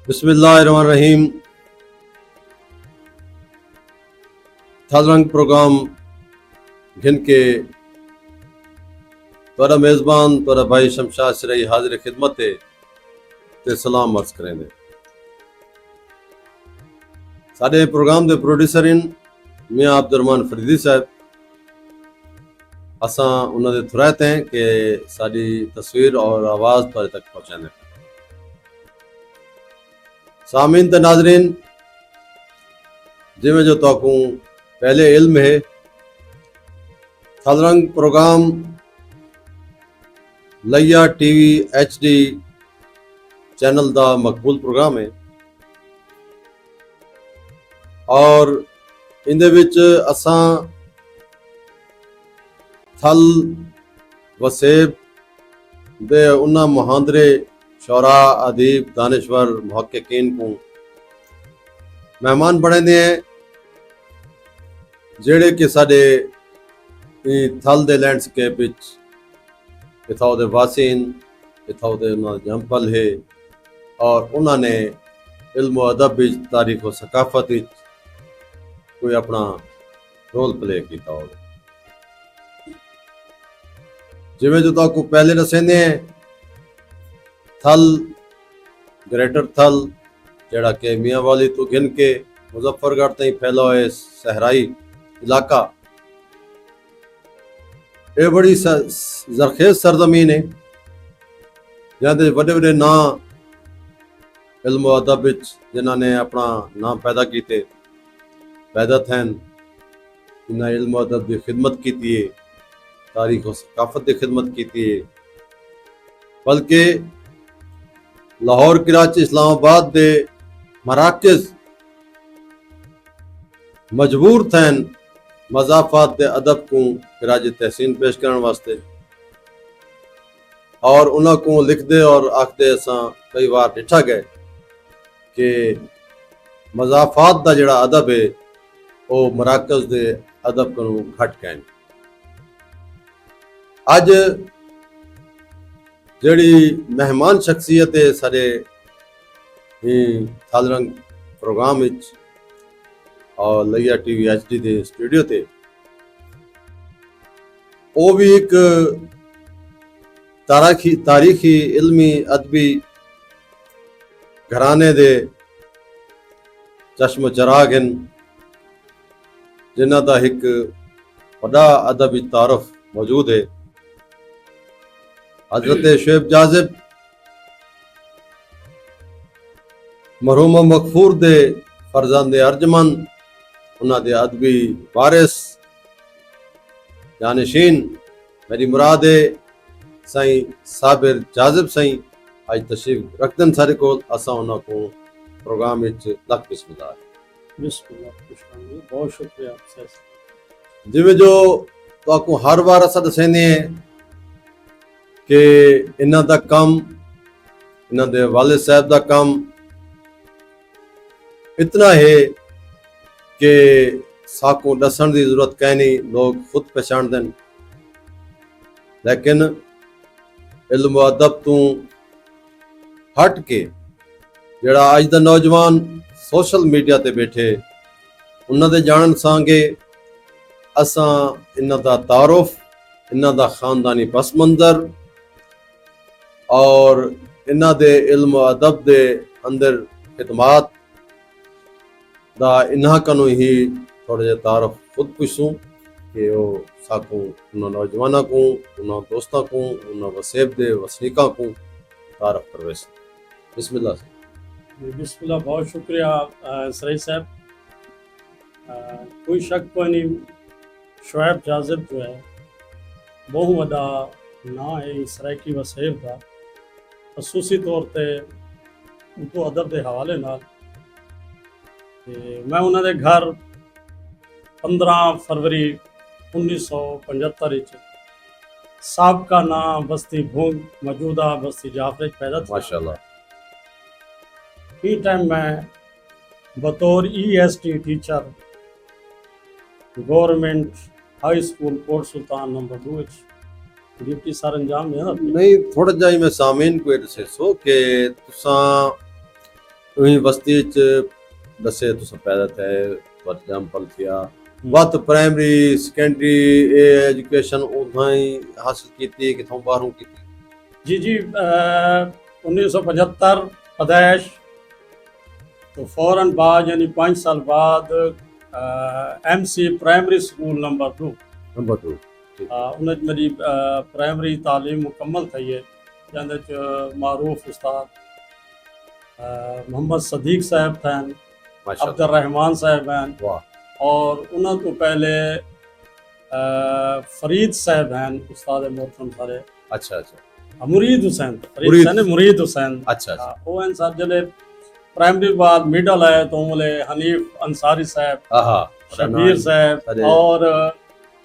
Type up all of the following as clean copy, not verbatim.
बिस्मिल्लाहिर्रहमानिर्रहीम। थालरंग प्रोग्राम घिन के तोरा मेज़बान तोरा भाई शमशाद सिरई हाजिर खिदमत ते सलाम अर्ज करेंगे। साडे प्रोग्राम के प्रोड्यूसर इन मियाँ अब्दुर्रहमान फरीदी साहब। असां उन्होंने थुराते हैं कि साड़ी तस्वीर और आवाज़ तुहाडे तक पहुँचाने। सामीन ते नाजरीन, जिमें जो तोकू पहले इल्म है, थालरंग प्रोग्राम लैया टीवी HD चैनल का मकबूल प्रोग्राम है और इंदे विच असां थल वसेब दे उन्ना मुहांदरे शौरा अदीब दानिश्वर मुहक्किकीन को मेहमान बने हैं जेड़े कि साडे थल दे लैंडस्केप विच इथां दे वासीन इथां दे उन्हां दा जंपल है और उन्होंने इल्म व अदब विच तारीख व सकाफत विच कोई अपना रोल प्ले किया हो। जिमें जो तक पहले दसेंदे हैं, थल ग्रेटर थल जड़ा कि मियाँ वाली तो घिन के मुजफ्फरगढ़ तई फैला है सहराई इलाका, ये बड़ी जरखेज सरजमीन है जहाँ बड़े बड़े ना इल्म व अदब विच जिन्होंने अपना नाम पैदा किए पैदा थे, इन्हें इल्म व अदब की खिदमत की है, तारीख और सकाफत की खिदमत की है, बल्कि लाहौर कराची इस्लामाबाद दे मराकज़ मजबूर थे मज़ाफ़ात दे अदब को कराची तहसीन पेश करने वास्ते और उन्होंने लिखते और आखते असा कई बार डिठा गए कि मज़ाफ़ात का जड़ा अदब है वो मराकज़ दे अदब को घट गए। अज जड़ी मेहमान शख्सियत है सारे थालरंग प्रोग्राम विच और लैया टीवी HD के स्टूडियो ते वो भी एक तारीखी इल्मी अदबी घराने दे चश्म चराग हैं जिन्हां दा एक वड्डा अदबी तारफ मौजूद है। हजरत शुएब जाज़िब मरहूम मगफूर दे फरजंद अर्जमन उन्हां दे अदबी वारिस जानशीन मेरी मुराद है साईं साबिर जाज़िब साईं आज तशरीफ रखदन सारे को असा उन्हां को प्रोग्राम विच लख बिस्मिल्लाह। बहुत शुक्रिया। जिमें जो तो हर बार असा दसेंदे हैं कि इन्हां दा कम इन्हां दे वालिद साहब दा कम इतना है कि साकू दसन की जरूरत कहीं नहीं, लोग खुद पहचान दें, लेकिन इल्म व अदब तो हट के जड़ा अज दा नौजवान सोशल मीडिया ते बैठे उन्हां दे जानन सांगे असां इन्हां दा तारुफ इन्हां दा खानदानी पस मंज़र और इन्हां दे इल्म व अदब दे अंदर खिदमात दा इन्हां कनो ही थोड़े जे तारुफ खुद पुछूं कि वो साकू उन्हां नौजवानों को उन्हां दोस्तों को उन्हां वसेब दे वसनीका को तारुफ करवेस। बिस्मिल्लाह। बिस्मिल्लाह, बहुत शुक्रिया सराई साहब। कोई शक को नहीं, शुएब जाज़िब जो है बहुत वड्डा ना है सराइकी वसेब का, खसूसी तौर पर उर्दू अदब के हवाले नाल। मैं उन्होंने घर 15 फरवरी 1975 साबका नाम बस्ती भूंग मौजूदा बस्ती जाफर पैदा था। माशाल्लाह। इस टाइम मैं बतौर EST teacher government high school Kot Sultan number 2 duty सर अंजाम है ना। नहीं थोड़ा जा मैं सामीन को दसे सो कि तुसा ਉਹੀ ਬਸਤੀ ਚ ਦੱਸੇ ਤੁਸੀਂ ਪੈਦਾ ਥੇ ਤੁਹਾਡਾ ਜਨਮ ਪਲ ਥਿਆ ਵਤ ਪ੍ਰਾਇਮਰੀ ਸੈਕੰਡਰੀ ਇਹ ਐਜੂਕੇਸ਼ਨ ਉਦਾਂ ਹੀ ਹਾਸਲ ਕੀਤੀ ਕਿਥੋਂ ਬਾਹਰੋਂ ਕੀਤੀ जी जी 1975 पैदाइश तो फौरन बाद यानी 5 साल बाद MC primary school number 2 number 2 उन मेरी प्राइमरी तालीम मुकम्मल थी है जंहिंदे च मारूफ उस्ताद मोहम्मद सदीक साहब थे माशाल्लाह अब्दुल रहमान साहब हैं वाह और उन्होंने तो पहले फरीद साहब हैं उस्ताद मोहतरम सारे अच्छा अच्छा मुरीद हुसैन फरीद मुरीद। साहब ने मुरीद हुसैन अच्छा अच्छा ਉਹ ਇਨਸਾਨ ਜਿਹੜੇ ਪ੍ਰਾਇਮਰੀ ਬਾਅਦ ਮਿਡਲ ਆਇਆ ਤੋਂ ਉਹਲੇ ਹਨੀਫ ਅੰਸਾਰੀ ਸਾਹਿਬ आहा शबीर साहब अरे। और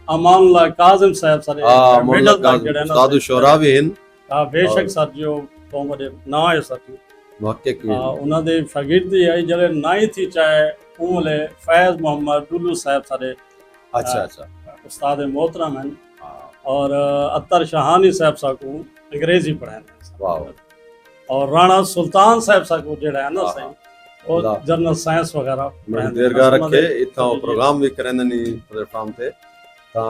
अमानुल्लाह काजिम साहब सारे हां मिडल मोहम्मद तक ਜਿਹੜੇ ਨਾ उस्ताद शोरा भी हैं ਹਾਂ ਬੇਸ਼ੱਕ ਸਰ ਜੋ ਤੋਂ ਬੜੇ ਨਾ ਹੈ ਸਰ ਜੀ मुहक्किक भी हैं। ਉਹਨਾਂ ਦੇ ਸ਼ਾਗਿਰਦੀ ਆਈ ਜਿਹੜੇ ਨਾਈ ਥੀ ਚਾਹੇ ਉਹਲੇ फैज मोहम्मद डुल्लू साहब सारे अच्छा अच्छा उस्ताद मोहतरम हैं हाँ, और अत्तर शाहानी साहब साहब को अंग्रेजी पढ़ाने वाह और राणा सुल्तान साहब साहब को ਜਿਹੜਾ ਹੈ ਨਾ हाँ, ਸਹੀ ਉਹ वाह। ਜਨਰਲ ਸਾਇੰਸ ਵਗੈਰਾ ਮੈਂ ਪੜ੍ਹਾਉਂਦੇ ਦੇਰਗਾ ਨੇ। ਰੱਖੇ ਇਥੋਂ ਜੀ, ਜੀ। ਪ੍ਰੋਗਰਾਮ ਵੀ ਕਰਨ ਨਹੀਂ ਪਲੇਟਫਾਰਮ ਤੇ ਤਾਂ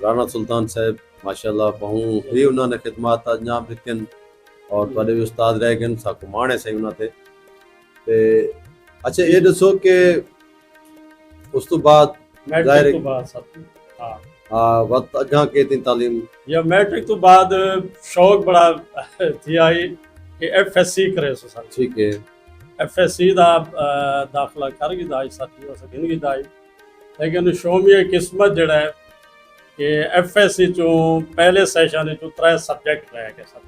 ਰਾਣਾ ਸੁਲਤਾਨ ਸਾਹਿਬ ਮਾਸ਼ਾਅੱਲਾ ਬਹੁ ਹੀ ਉਹਨਾਂ ਨੇ ਖਿਦਮਤ ਅੰਜਾਮ ਦਿੱਤੀਆਂ ਔਰ ਤੁਹਾਡੇ ਵੀ ਉਸਤਾਦ ਰਹਿ ਗਏ ਸਾਕੂ ਮਾਣੇ ਸਹੀ ਉਹਨਾਂ ਤੇ ਅੱਛਾ ਇਹ ਦੱਸੋ ਕਿ ਉਸ ਤੋਂ ਬਾਅਦ मैट्रिक ज़ाहिर- तो बाद सब हाँ वक्त अॻां केतिरी तालीम या मैट्रिक तो बाद शौक बड़ा थी आई कि FSC करे सो सर ठीक है FSC दा दाखला कर गई दाई साथी हो सकिन की दाई लेकिन शोमिया किस्मत जड़ा है कि FSC चो पहले सेशन चो 3 सब्जेक्ट रह गए सर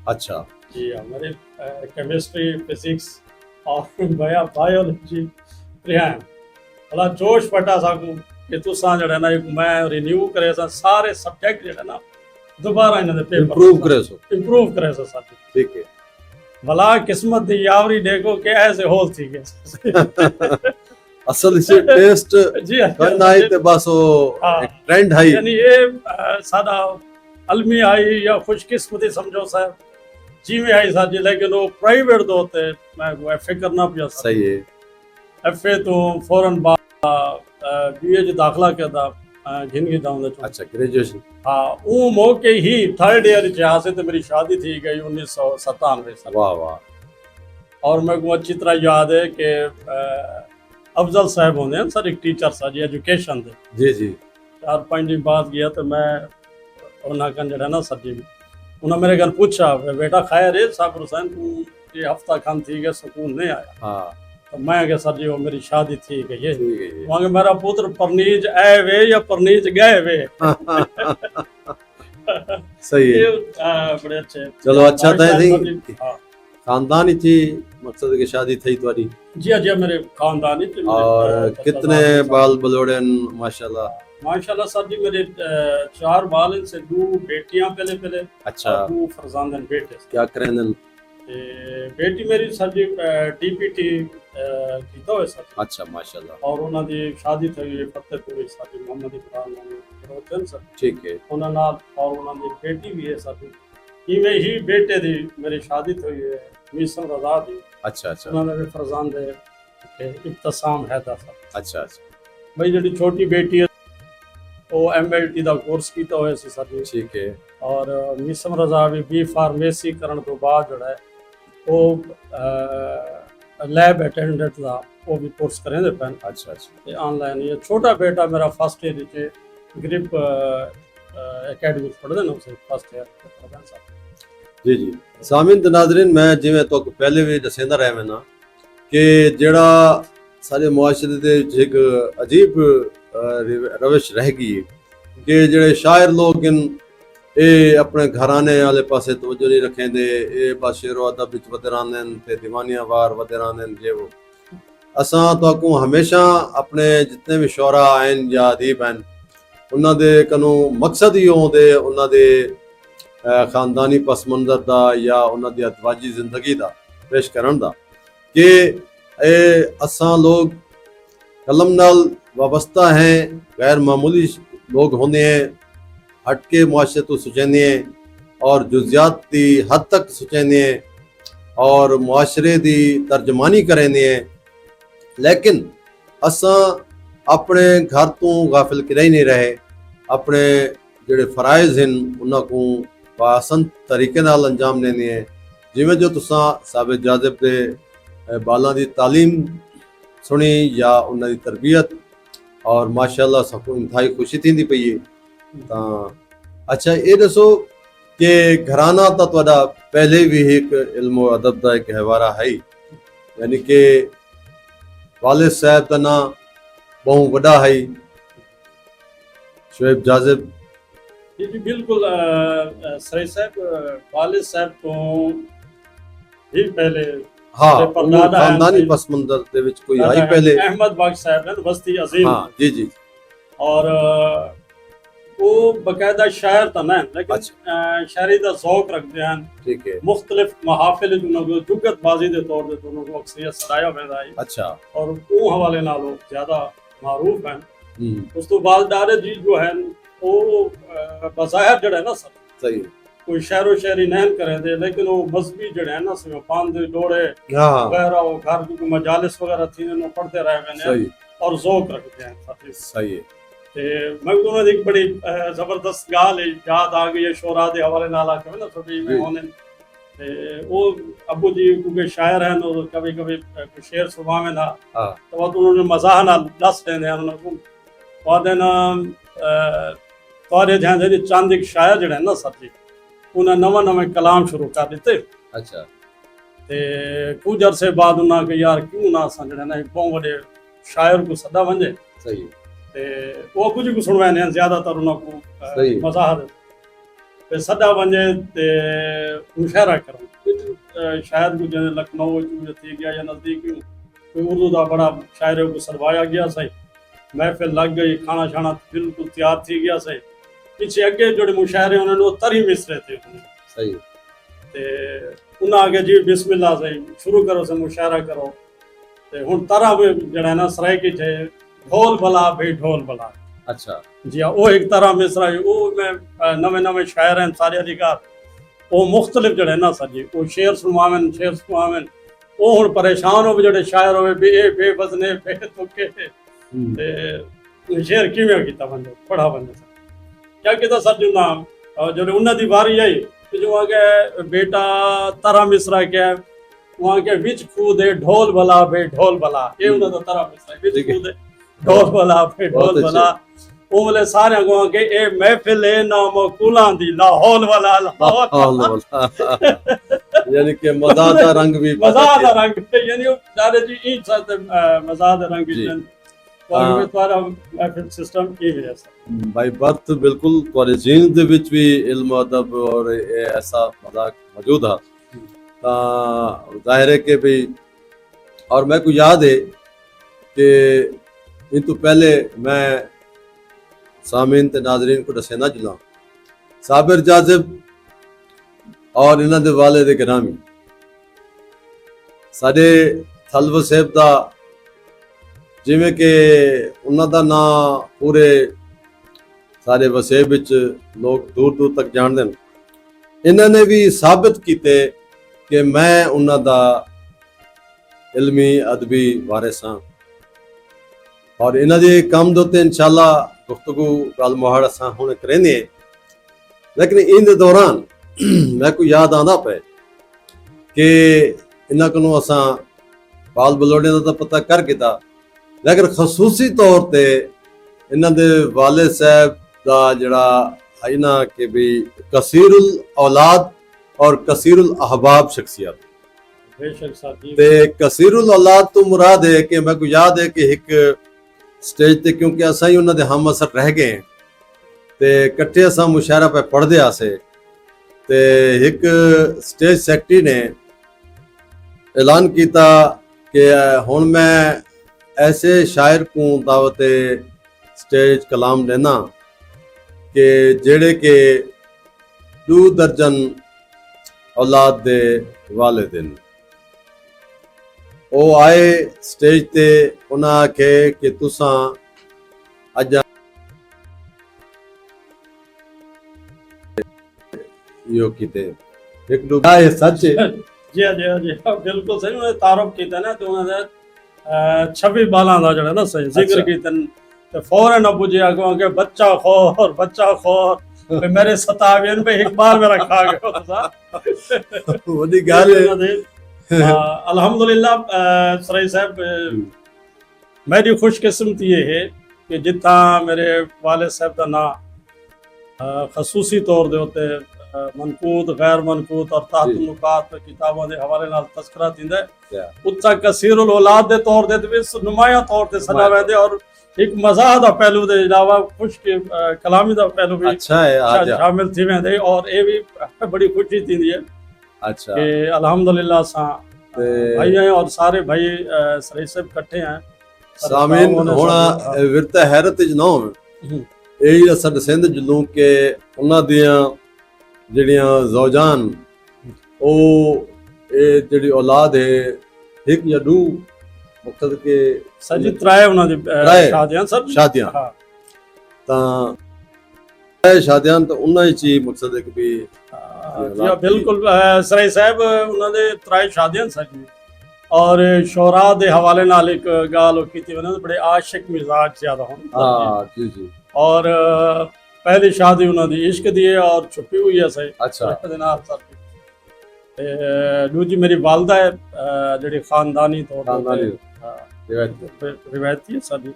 अच्छा जी हमारे केमिस्ट्री फिजिक्स और बायोलॉजी रिहान भला जोश पटा सकूं कि तुसां जड़ा ना मैं रिन्यू करे सा सारे सब्जेक्ट जड़ा ना दोबारा इन्हां दे पेपर इंप्रूव करे सो इंप्रूव करे सा साथी ठीक है भला किस्मत दी यावरी देखो कि ऐसे होल थी गए असल इसे टेस्ट जी करना है ते बस वो हाँ। एक ट्रेंड है यानी ये सादा अलमी आई या खुशकिस्मती समझो साहब जी में आई साथी लेकिन वो प्राइवेट दो ते मैं वो एफए करना पिया सही है एफए तो फौरन बाद बीए च दाखला करदा जिंदगी दा उंदे चो अच्छा ग्रेजुएशन हाँ वो मौके ही थर्ड ईयर च से तो मेरी शादी थी गई 1997 से वाह वाह और मेरे को अच्छी तरह याद है कि अफजल साहब होंगे हैं सर एक टीचर सा जी एजुकेशन दे जी जी 4-5 दिन बाद गया तो मैं उन्हें कन जड़ा ना सर जी उन्हें मेरे घर पूछा बेटा खैर है साबिर हुसैन तू ये हफ्ता खन थी गया सुकून नहीं आया हाँ तो मैं क्या सर जी वो मेरी शादी थी गई है ठीक है वहाँ मेरा पुत्र परनीज आए वे या परनीज गए वे सही है ये बड़े अच्छे चलो अच्छा था सर थी जी, हाँ खानदान ही थी मकसद की शादी थी तुम्हारी जी जी मेरे खानदानी थे, मेरे, और कितने सरदार बाल बलोड़े माशाल्लाह माशाल्लाह सर जी मेरे 4 बाल से 2 बेटियां पहले पहले अच्छा और 2 फरजांदन बेटे क्या करें ते बेटी मेरी सर जी DPT कीता हुआ सर अच्छा माशाल्लाह और उन्हों की शादी थी फतेहपुरी सर जी मोहम्मद इकबाल नाम सर ठीक है उन्होंने नाल और उन्होंने बेटी भी है सर जी इवें ही बेटे दी मेरी शादी थी है मीसम रजा दी अच्छा अच्छा उन्होंने भी फरजांद इब्तसाम हैदर सर अच्छा अच्छा भाई जी छोटी बेटी है वो MLT ਦਾ ਕੋਰਸ ਕੀਤਾ ਹੋਇਆ ਸੀ ਸਰ ਜੀ ठीक है ਔਰ ਮਿਸਮ ਰਜ਼ਾ ਵੀ B ਫਾਰਮੇਸੀ ਕਰਨ ਤੋਂ ਬਾਅਦ ਜਿਹੜਾ ਹੈ ਉਹ ਲੈਬ ਅਟੈਂਡੈਂਟ ਦਾ ਉਹ ਵੀ ਕੋਰਸ ਕਰਿੰਦੇ ਪੈਣ अच्छा अच्छा ਤੇ ਆਨਲਾਈਨ ਇਹ ਛੋਟਾ ਬੇਟਾ ਮੇਰਾ ਫਸਟ ਈਅਰ ਵਿੱਚ ਗ੍ਰਿਪ ਅਕੈਡਮੀ ਪੜ੍ਹਦੇ ਨੇ ਉਸੇ ਫਸਟ ਈਅਰ ਪੜ੍ਹਦੇ ਸਰ जी जी सामिन ते नाज़रीन मैं जिवें तो पहले भी दसेंदा रहा मैं ना कि जेड़ा सारे मुआशरे दे विच एक अजीब रविश रह गई है कि जेड़े शायर लोग इन ये अपने घराने वाले पासे तवज्जो नहीं रखेंदे ये बस शेरो अदब विच वधे रहंदे ते दीवानिया वार वधे रहंदे जे वो असां तो हमेशा अपने जितने भी शोरा आइन या अदीब हैं उन्हां दे कनो मकसद ही होंदे उन्हां दे खानदानी पस मंजर का या उन्होंने अतवाजी जिंदगी का पेश करन दा कि असां लोग कलम नाल वाबस्ता हैं गैर मामूली लोग होंगे हैं हटके मुआशरे तो सोचेंदे हैं और जुजियात की हद तक सोचेंदे हैं और मुआशरे दी तर्जमानी करेंदे हैं, लेकिन असां अपने घर तो गाफिल किरे नहीं रहे। अपने ਜਿਹੜੇ ਫਰਾਇਜ਼ ਹਨ ਉਹਨਾਂ ਨੂੰ ਬਾਸਨ ਤਰੀਕੇ ਨਾਲ ਅੰਜਾਮ ਦੇਣੇ ਹੈ। ਜਿਵੇਂ ਜੋ ਤੁਸੀਂ ਸਾਬਿਤ ਜਾਜ਼ਬ ਦੇ ਬਾਲਾਂ ਦੀ ਤਾਲੀਮ ਸੁਣੀ ਜਾਂ ਉਹਨਾਂ ਦੀ ਤਰਬੀਅਤ, ਔਰ ਮਾਸ਼ਾਅੱਲਾ ਸਭ ਨੂੰ ਇੰਤਹਾਈ ਖੁਸ਼ੀ ਥੀਂਦੀ ਪਈ ਹੈ। ਤਾਂ ਅੱਛਾ ਇਹ ਦੱਸੋ ਕਿ ਘਰਾਨਾ ਤਾਂ ਤੁਹਾਡਾ ਪਹਿਲੇ ਵੀ ਇੱਕ ਇਲਮ ਅਦਬ ਦਾ ਇੱਕ ਹਵਾਰਾ ਹੈ, ਯਾਨੀ ਕਿ ਵਾਲਿਦ ਸਾਹਿਬ ਦਾ ਨਾਂ ਬਹੁਤ ਵੱਡਾ ਹੈ, ਸ਼ੁएब जाज़िब। जी बिल्कुल सरे साहब वालिद साहब तो ही पहले हाँ परदादा खानदानी पस मंजर ਦੇ ਵਿੱਚ ਕੋਈ ਆਈ ਪਹਿਲੇ अहमद बाग साहब है बस्ती अजीम। हाँ जी जी। और वो बकायदा शायर तो ना, लेकिन शायरी का शौक रखते हैं। ठीक है। मुख्तलिफ महाफिल जो जुगत बाजी के तौर पर दोनों को अक्सरियत सराया वेंदा है। अच्छा। और वो हवाले नाल ज्यादा मारूफ हैं। उस तो बाद दारे जी जो है वो बज़ाहिर जड़ा है ना सब सही कोई शहरो शहरी नहन करे दे, लेकिन वो मजहबी जड़े है ना सब पांद डोड़े हाँ वगैरह वो घर की मजालिस वगैरह थी ने पढ़ते रहे मैंने सही और ज़ौक रखते हैं साथी। सही है। ते मैं दोनों दी एक बड़ी जबरदस्त गाल है, याद आ गई है शोरा दे हवाले नाल आके ना थोड़ी में होने ते वो अबू जी क्योंकि शायर हैं और कभी कभी कुछ शेर सुबह में ना हाँ तो वो उन्होंने मज़ाह नाल दस देंदे हैं उन्होंने वादे ना तौरे ध्यान दे चंद एक शायर जड़े ना साथी उन्हें नवा नवे कलाम शुरू कर दिते। अच्छा। ते कुछ अरसे बाद उन्हें कि यार क्यों ना असां जड़े ना बहुत बड़े शायर को सदा वंजे सही। ते वो कुछ को सुनवाने ज्यादातर उन्हें सही। को मज़ाह ते सदा वंजे ते मुशायरा करन शायर को जने लखनऊ थी गया या नजदीक कोई उर्दू दा बड़ा शायर को सरवाया गया सही, महफिल लग गई, खाना शाना बिल्कुल तैयार थी गया सही, पीछे अगे जोड़े मुशायरे उन्होंने तरी मिसरे थे सही ते उन्हें आगे जी बिस्मिल्लाह सही शुरू करो से मुशायरा करो ते हुन तरह जड़ा ना सराय की थे ढोल भला भाई ढोल भला। अच्छा जी हाँ वो एक तरह मिसरा वो में नवे नवे शायर हैं सारे अधिकार वो मुख्तलिफ जड़े ना सर जी वो शेर सुनावन वो हुन परेशान हो जड़े शायर हो बेवजने बेतुके ते शेर किवें कीता बंदे पढ़ा बंदे क्या किया सर जी नाम जो उन्हें दी बारी आई जो आगे बेटा तारा मिसरा क्या वहाँ के विच कूदे ढोल भला भाई ढोल भला ये उन्हें तो तारा मिसरा विच कूदे ढोल भला भाई ढोल भला वो बोले सारे को के ए महफिल है ना मकुला दी लाहौल वाला लाहौल यानी कि मज़ा दा रंग भी मज़ा दा रंग यानी दारे जी ई साथ मज़ा दा रंग और ਤੁਹਾਡਾ महफिल सिस्टम की है भाई बात बिल्कुल ਤੁਹਾਡੇ ਜੀਨ ਦੇ ਵਿੱਚ ਵੀ ਇਲਮ ਅਦਬ और ऐसा मजाक मौजूद है। ਤਾਂ ਜ਼ਾਹਿਰ है कि भाई और मैं को याद है कि इन तो पहले मैं सामीन ते नाजरीन को दसे ना चला साबिर जाज़िब और इन्हां दे वाले दे गिरामी साडे थलव साहब दा जिमें कि उन्हों ना पूरे सारे वसेब विच लोग दूर दूर तक जानते हैं। इन्होंने भी साबित किए कि मैं उन्होंने इल्मी अदबी वारिस हाँ और इन्होंने काम दे उत्ते इंशाअल्लाह गुफ्तगू गल मुहाड़ असां हुण करेंदे। लेकिन इन दौरान मैं को याद आंदा पे कि इन्हां कोलों असां बाल बलोड़े दा पता कर किता, लेकिन खसूसी तौर पे इन्हां दे वालिद साहब दा जड़ा है ना कि भी कसीरुल औलाद और कसीरुल अहबाब शख्सियत बेशक साथी ते कसीरुल औलाद तो मुराद है कि मैं को याद है कि एक स्टेज ते क्योंकि असां ही उन्हां दे हम असर रह गए ते कट्ठे असां मुशायरा पे पढ़दे आसे ते एक स्टेज सेक्रेटरी ने ऐलान किया कि हुण मैं ऐसे शायर को दावत स्टेज कलाम देना कि जेड़े के 2 दर्जन औलाद दे वालिदिन वो आए स्टेज ते उन्हें आखे कि तुसां अज यो किते एक दुआ है सच जी हाँ, जी हाँ, जी हाँ, बिल्कुल सही। उन्होंने तारुफ किया ना तो उन्होंने 26 बालां दा जेड़ा ना सही जिक्र अच्छा। कीता ते फौरन अबू जी अगों के बच्चा खौर भी मेरे 27 पे एक बार मेरा खा गयो तुसा वॾी ये भी ॻाल्हि उन्होंने अल्हम्दुलिल्लाह सराई साहब आहे। मेरी खुशकिस्मती ये है कि जितना मेरे वाले साहब का ना खसूसी तौर दे उत्ते मनकूत गैर मनकूत और जी। तातुनुकात किताबों के हवाले नाल तस्करा थींदा है क्या? उत्ता कसीरुल औलाद दे तौर दे भी नुमाया तौर ते सदा नुमाया वेंदे और एक मज़ाह दा पहलू दे अलावा खुश के कलामी दा पहलू भी अच्छा है आज। शामिल थी वेंदे और ये भी बड़ी खुशी थींदी है अच्छा कि अल्हम्दुलिल्लाह सा ते- भाई हैं और सारे भाई सही सब इकट्ठे हैं सामीन होना विरता हैरत च ना होवे ਇਹ ਜਿਹੜਾ ਸਾਡੇ ਸਿੰਧ ਜਲੂ ਕਿ ਉਹਨਾਂ ਦੀਆਂ ਜਿਹੜੀਆਂ ਜ਼ੌਜਾਨ ਉਹ ਇਹ ਜਿਹੜੀ ਔਲਾਦ ਹੈ ਇੱਕ ਜਾਂ ਦੋ ਮਕਸਦ ਕਿ सजी त्राए उन्हां दी त्राए शादियां सर ਸ਼ਾਦੀਆਂ हाँ ਤਾਂ ਇਹ ਸ਼ਾਦੀਆਂ ਤਾਂ ਉਹਨਾਂ ਵਿੱਚ ਹੀ ਮਕਸਦ ਹੈ ਕਿ ਵੀ जी हाँ, बिल्कुल सराय साहब उन्होंने त्राए शादियां सजी और शोरा दे हवाले नाल एक गाल कीती उन्होंने बड़े आशिक मिजाज ज्यादा होने ਹਾਂ ਜੀ जी और पहली शादी उन्होंने इश्क दी है और छुपी हुई है सही अच्छा दे नाल सर ते दूजी मेरी वालदा है जेड़ी खानदानी तौर खानदानी ते रिवायत रिवायती है साडी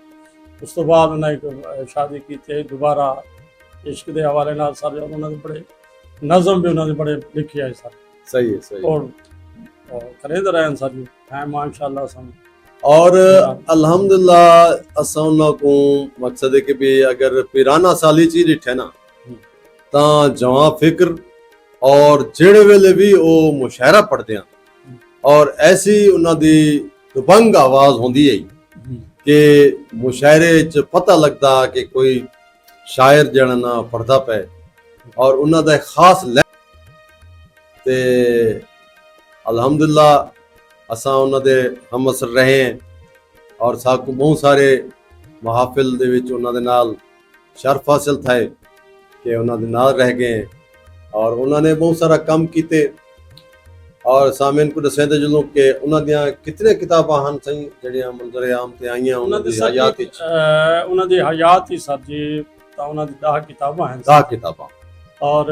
उस तो बाद उन्हें एक शादी की थी दोबारा इश्क के हवाले नाल सर उन्होंने बड़े नज़म भी उन्होंने बड़े लिखे है सर सही है सही है। और खरीद रहे हैं सर हैं माशाल्लाह सब और अल्हम्दुलिल्लाह असां उन्हां को मकसद है कि भी अगर पिराना साली चीज ॾिठे ना ਤਾਂ ਜਵਾਂ ਫਿਕਰ ਔਰ ਜਿਹੜੇ ਵੇਲੇ ਵੀ ਉਹ ਮੁਸ਼ਾਇਰਾ ਪੜ੍ਹਦੇ ਆ ਔਰ ਐਸੀ ਉਹਨਾਂ ਦੀ ਦਬੰਗ ਆਵਾਜ਼ ਹੁੰਦੀ ਹੈ ਕਿ ਮੁਸ਼ਾਇਰੇ 'ਚ ਪਤਾ ਲੱਗਦਾ ਕਿ ਕੋਈ ਸ਼ਾਇਰ ਜਿਹੜਾ ਨਾ ਪੜ੍ਹਦਾ ਪਏ ਔਰ ਉਹਨਾਂ ਦਾ ਖਾਸ ਤੇ ਅਲਹਮਦੁਲਿਲਾ ਅਸਾਂ ਉਹਨਾਂ ਦੇ ਹਮਅਸਰ ਰਹੇ ਹਾਂ ਔਰ ਸਾਕੂ ਬਹੁਤ ਸਾਰੇ ਮਹਾਫਿਲ ਦੇ ਵਿੱਚ ਉਹਨਾਂ ਦੇ ਨਾਲ ਸ਼ਰਫ ਹਾਸਲ ਥਾਏ ਕਿ ਉਹਨਾਂ ਦੇ ਨਾਲ ਰਹਿ ਗਏ ਔਰ ਉਹਨਾਂ ਨੇ ਬਹੁਤ ਸਾਰਾ ਕੰਮ ਕੀਤੇ ਔਰ ਸਾਮਿਨ ਕੋ ਦੱਸਿਆ ਤੇ ਜਦੋਂ ਕਿ ਉਹਨਾਂ ਦੀਆਂ ਕਿਤਨੇ ਕਿਤਾਬਾਂ ਹਨ ਸਹੀ ਜਿਹੜੀਆਂ ਮੰਜ਼ਰ ਆਮ ਤੇ ਆਈਆਂ ਉਹਨਾਂ ਦੀ ਹਯਾਤ ਵਿੱਚ ਉਹਨਾਂ ਦੀ ਹਯਾਤ ਹੀ ਸਰ ਜੀ ਤਾਂ ਉਹਨਾਂ ਦੀ 10 ਕਿਤਾਬਾਂ ਹਨ 10 ਕਿਤਾਬਾਂ और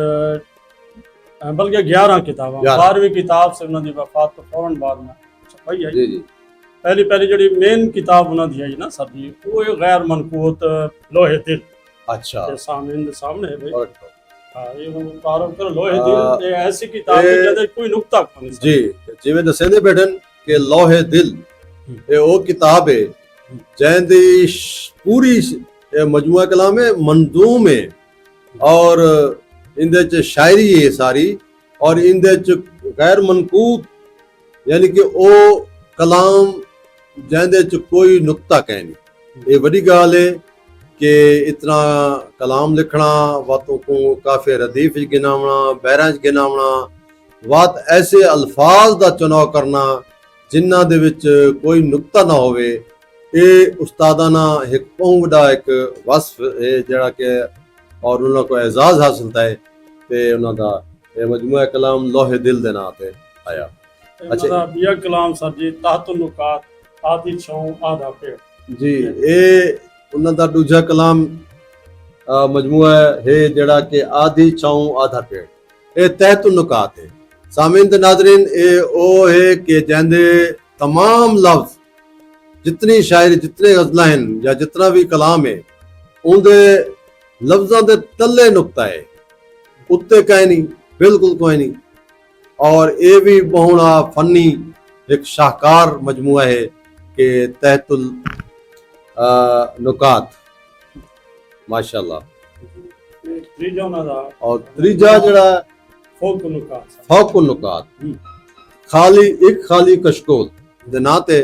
बल्कि 11 किताबां 12वीं किताब से उन्होंने वफात तो फौरन बाद में छपाई है जी जी पहली जी मेन किताब उन्होंने है ना सर जी वो गैर मनकूत लोहे दिल अच्छा के सामने है भाई और हाँ ये तारुफ करो लोहे दिल ये ऐसी किताब है जदे कोई नुक्ता नहीं जी जिवें दसेंदे बैठन कि लोहे दिल ये वो किताब है जैंदी पूरी मजमुआ कलाम है मंदूम है और इंदे च शायरी है सारी और इंदे च गैर मनकूत यानी कि ओ कलाम जैंदे च कोई नुक्ता कह नहीं ये बड़ी गाल है कि इतना कलाम लिखना वातों को काफी रदीफ गिनावना बहरां गिनावना वात ऐसे अल्फाज का चुनाव करना जिन्हां दे विच कोई नुक्ता ना होवे ये उस्तादाना एक बहुत बड़ा एक वस्फ है जड़ा कि और उन्होंने को एजाज हासिल था ते उन्होंने दा ये मजमुआ कलाम लोहे दिल दे नाम ते आया अच्छा बिया कलाम सर जी तातुनुकात आदि छौ आधा पेड़ जी ये उन्होंने दा दूजा कलाम मजमुआ है जड़ा कि आधी छौ आधा पेड़ ये तहतुनुकात है सामीन ते नाज़रीन ये ओ है कि जंदे तमाम लफ्ज जितनी शायरी जितने गज़लां हैं या जितना भी कलाम है उनदे लफ्ज़ों के तले नुकता है उत्ते कहीं नहीं बिल्कुल कोई नहीं और ये भी बहुना फनी एक शाहकार मजमुआ है कि तहतुल नुकात माशाल्लाह त्रीजा उन्हां दा और त्रीजा जड़ा फौकुनुकात फौकुनुकात खाली कशकोल दे नां ते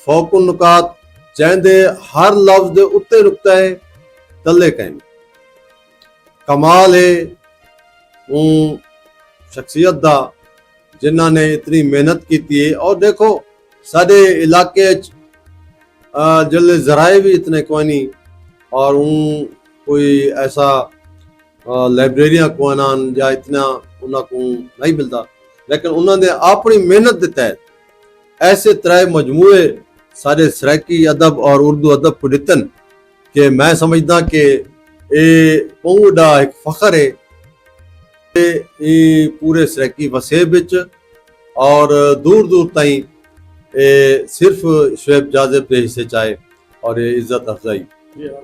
फौकुनुकात जैंदे हर लफ्ज दे उत्ते नुकता है तले कहीं कमाल है शख्सियत दा जिन्हों ने इतनी मेहनत की है और देखो सारे इलाके जल्द जराए भी इतने कोई नहीं और कोई ऐसा लाइब्रेरियां कोई ना या इतना उन्हें को नहीं मिलता ਲੇਕਿਨ ਉਹਨਾਂ ਨੇ ਆਪਣੀ ਮਿਹਨਤ ਦੇ ਤਹਿਤ ਐਸੇ ਤਰ੍ਹਾਂ ਮਜਮੂਏ ਸਾਰੇ ਸਰਾਇਕੀ ਅਦਬ ਔਰ ਉਰਦੂ ਅਦਬ ਕੋ ਦਿੱਤਨ ਕਿ ਮੈਂ ਸਮਝਦਾ ਕਿ ਇਹ ਬਹੁਤ ਵੱਡਾ ਇੱਕ ਫਖਰ ਹੈ ਤੇ ਇਹ ਪੂਰੇ ਸਰਾਇਕੀ ਵਸੇ ਵਿੱਚ ਔਰ ਦੂਰ ਦੂਰ ਤਾਈਂ ਇਹ ਸਿਰਫ ਸ਼ੁਐਬ ਜਾਜ਼ਬ ਦੇ ਹਿੱਸੇ ਚਾਹੇ ਔਰ ਇਹ ਇੱਜ਼ਤ ਅਫਜ਼ਾਈ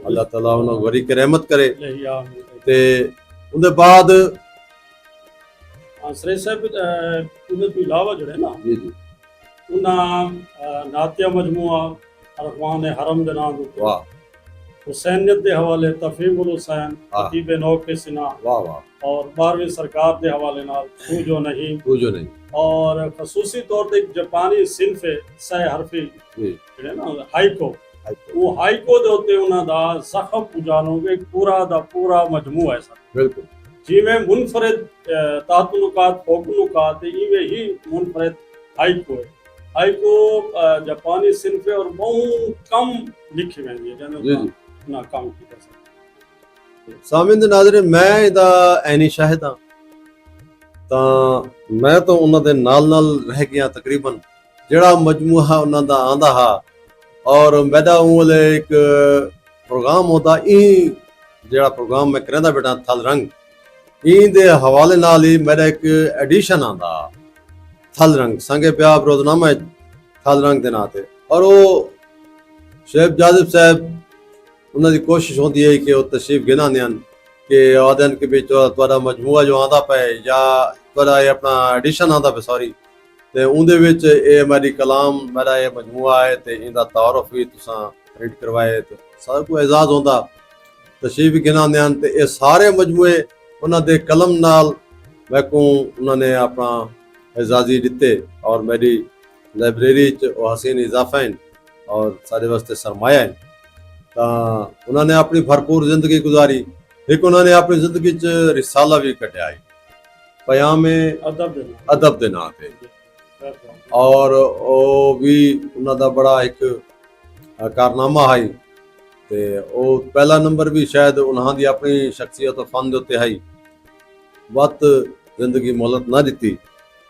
ਅੱਲਾਹ ਤਾਲਾ ਉਹਨਾਂ ਨੂੰ ਵਰੀ ਕੇ ਰਹਿਮਤ ਕਰੇ ਤੇ ਉਹਦੇ ਬਾਅਦ ਸਰੇ ਸਾਹਿਬ ਉਹਦੇ ਤੋਂ ਇਲਾਵਾ ਜਿਹੜੇ ਨਾ ਜੀ ਜੀ ਉਹਨਾਂ ਨਾਤਿਆ ਮਜਮੂਆ ਅਰਫਾਨ ਹਰਮ ਦੇ ਨਾਮ ਉੱਤੇ ਵਾਹ हुसैनियत के हवाले तफहीमुल हुसैन हाँ। खतीब नौ के सिना वाह वाह और 12वीं सरकार के हवाले नाल तू जो नहीं पूजो नहीं और खसूसी तौर ते एक जापानी सिनफ है सह हरफी जी ਜਿਹੜੇ ਨਾ ਹਾਈਕੋ ਉਹ ਹਾਈਕੋ ਦੇ ਉੱਤੇ ਉਹਨਾਂ ਦਾ ਜ਼ਖਮ ਪੁਜਾਣੋਗੇ ਪੂਰਾ ਦਾ ਪੂਰਾ ਮਜਮੂਆ ਹੈ ਸਰ बिल्कुल ਜਿਵੇਂ ਮੁਨਫਰਦ ਤਾਤਨੁਕਾਤ ਫੋਕਨੁਕਾਤ ਇਵੇਂ ਹੀ ਮੁਨਫਰਦ ਹਾਈਕੋ ਹੈ ਹਾਈਕੋ ਜਾਪਾਨੀ ਸਿਨਫ ਹੈ और बहुत कम लिखी वेंदी है जी जी ना काम की कर सकते ਸਾਮਿਨ ਦੇ ਨਾਜ਼ਰੀਨ ਮੈਂ ਇਹਦਾ ਐਨੀ ਸ਼ਾਹਿਦ ਹਾਂ ਤਾਂ ਮੈਂ ਤਾਂ ਉਹਨਾਂ ਦੇ ਨਾਲ ਰਹਿ ਗਿਆ ਤਕਰੀਬਨ ਜਿਹੜਾ ਮਜਮੂਆ ਉਹਨਾਂ ਦਾ ਆਂਦਾ ਹਾ ਔਰ ਮੇਰਾ ਉਹ ਇੱਕ ਪ੍ਰੋਗਰਾਮ ਹੁੰਦਾ ਇਹ ਜਿਹੜਾ ਪ੍ਰੋਗਰਾਮ ਮੈਂ ਕਰਦਾ ਬੇਟਾ ਥਲ ਰੰਗ ਇਹ ਦੇ ਹਵਾਲੇ ਨਾਲ ਹੀ ਮੇਰਾ ਇੱਕ ਐਡੀਸ਼ਨ ਆਂਦਾ ਥਲ ਰੰਗ ਸੰਗੇ ਪਿਆ ਰੋਜ਼ਨਾਮਾ ਥਲ ਰੰਗ ਦੇ ਨਾਂ ਤੇ ਔਰ ਉਹ ਸ਼ੁਐਬ ਜਾਜ਼ਬ ਸਾਹਿਬ ਉਹਨਾਂ ਦੀ ਕੋਸ਼ਿਸ਼ ਹੁੰਦੀ ਹੈ ਕਿ ਉਹ ਤਸ਼ਰੀਫ ਗਿਣਾਉਂਦੇ ਹਨ ਕਿ ਆਦਨ ਕੇ ਵਿੱਚ ਤੁਹਾਡਾ ਮਜਮੂਆ ਜੋ ਆਂਦਾ ਪਏ ਜਾਂ ਤੁਹਾਡਾ ਇਹ ਆਪਣਾ ਐਡੀਸ਼ਨ ਆਂਦਾ ਪਏ ਸੌਰੀ ਤੇ ਉਹਦੇ ਵਿੱਚ ਇਹ ਮੇਰੀ ਕਲਾਮ ਮੇਰਾ ਇਹ ਮਜਮੂਆ ਹੈ ਤੇ ਇਹਦਾ ਤਾਰਫ ਵੀ ਤੁਸੀਂ ਪ੍ਰਿੰਟ ਕਰਵਾਏ ਤੇ ਸਾਰਾ ਕੋਈ ਇਜਾਜ਼ ਹੁੰਦਾ ਤਸ਼ਰੀਫ ਵੀ ਗਿਣਾਉਂਦੇ ਹਨ ਤੇ ਇਹ ਸਾਰੇ ਮਜਮੂਏ ਉਹਨਾਂ ਦੇ ਕਲਮ ਨਾਲ ਮੈਕੂ ਉਹਨਾਂ ਨੇ ਆਪਣਾ ਇਜਾਜ਼ੀ ਦਿੱਤੇ ਔਰ ਮੇਰੀ ਲਾਇਬ੍ਰੇਰੀ 'ਚ ਉਹ ਹਸੀਨ ਇਜ਼ਾਫਾ ਹੈ ਔਰ ਸਾਡੇ ਵਾਸਤੇ ਸਰਮਾਇਆ ਹੈ ਤਾਂ ਉਹਨਾਂ ਨੇ ਆਪਣੀ ਭਰਪੂਰ ਜ਼ਿੰਦਗੀ ਗੁਜ਼ਾਰੀ ਇੱਕ ਉਹਨਾਂ ਨੇ ਆਪਣੀ ਜ਼ਿੰਦਗੀ 'ਚ ਰਿਸਾਲਾ ਵੀ ਕੱਢਿਆ ਹੈ ਪਿਆਮੇ ਅਦਬ ਦੇ ਨਾਂ ਤੇ ਔਰ ਉਹ ਵੀ ਉਹਨਾਂ ਦਾ ਬੜਾ ਇੱਕ ਕਾਰਨਾਮਾ ਹੈ ਤੇ ਉਹ ਪਹਿਲਾ ਨੰਬਰ ਵੀ ਸ਼ਾਇਦ ਉਹਨਾਂ ਦੀ ਆਪਣੀ ਸ਼ਖਸੀਅਤ ਫਨ ਦੇ ਉੱਤੇ ਹੈ ਵਕਤ ਜ਼ਿੰਦਗੀ ਮੌਲਤ ਨਾ ਦਿੱਤੀ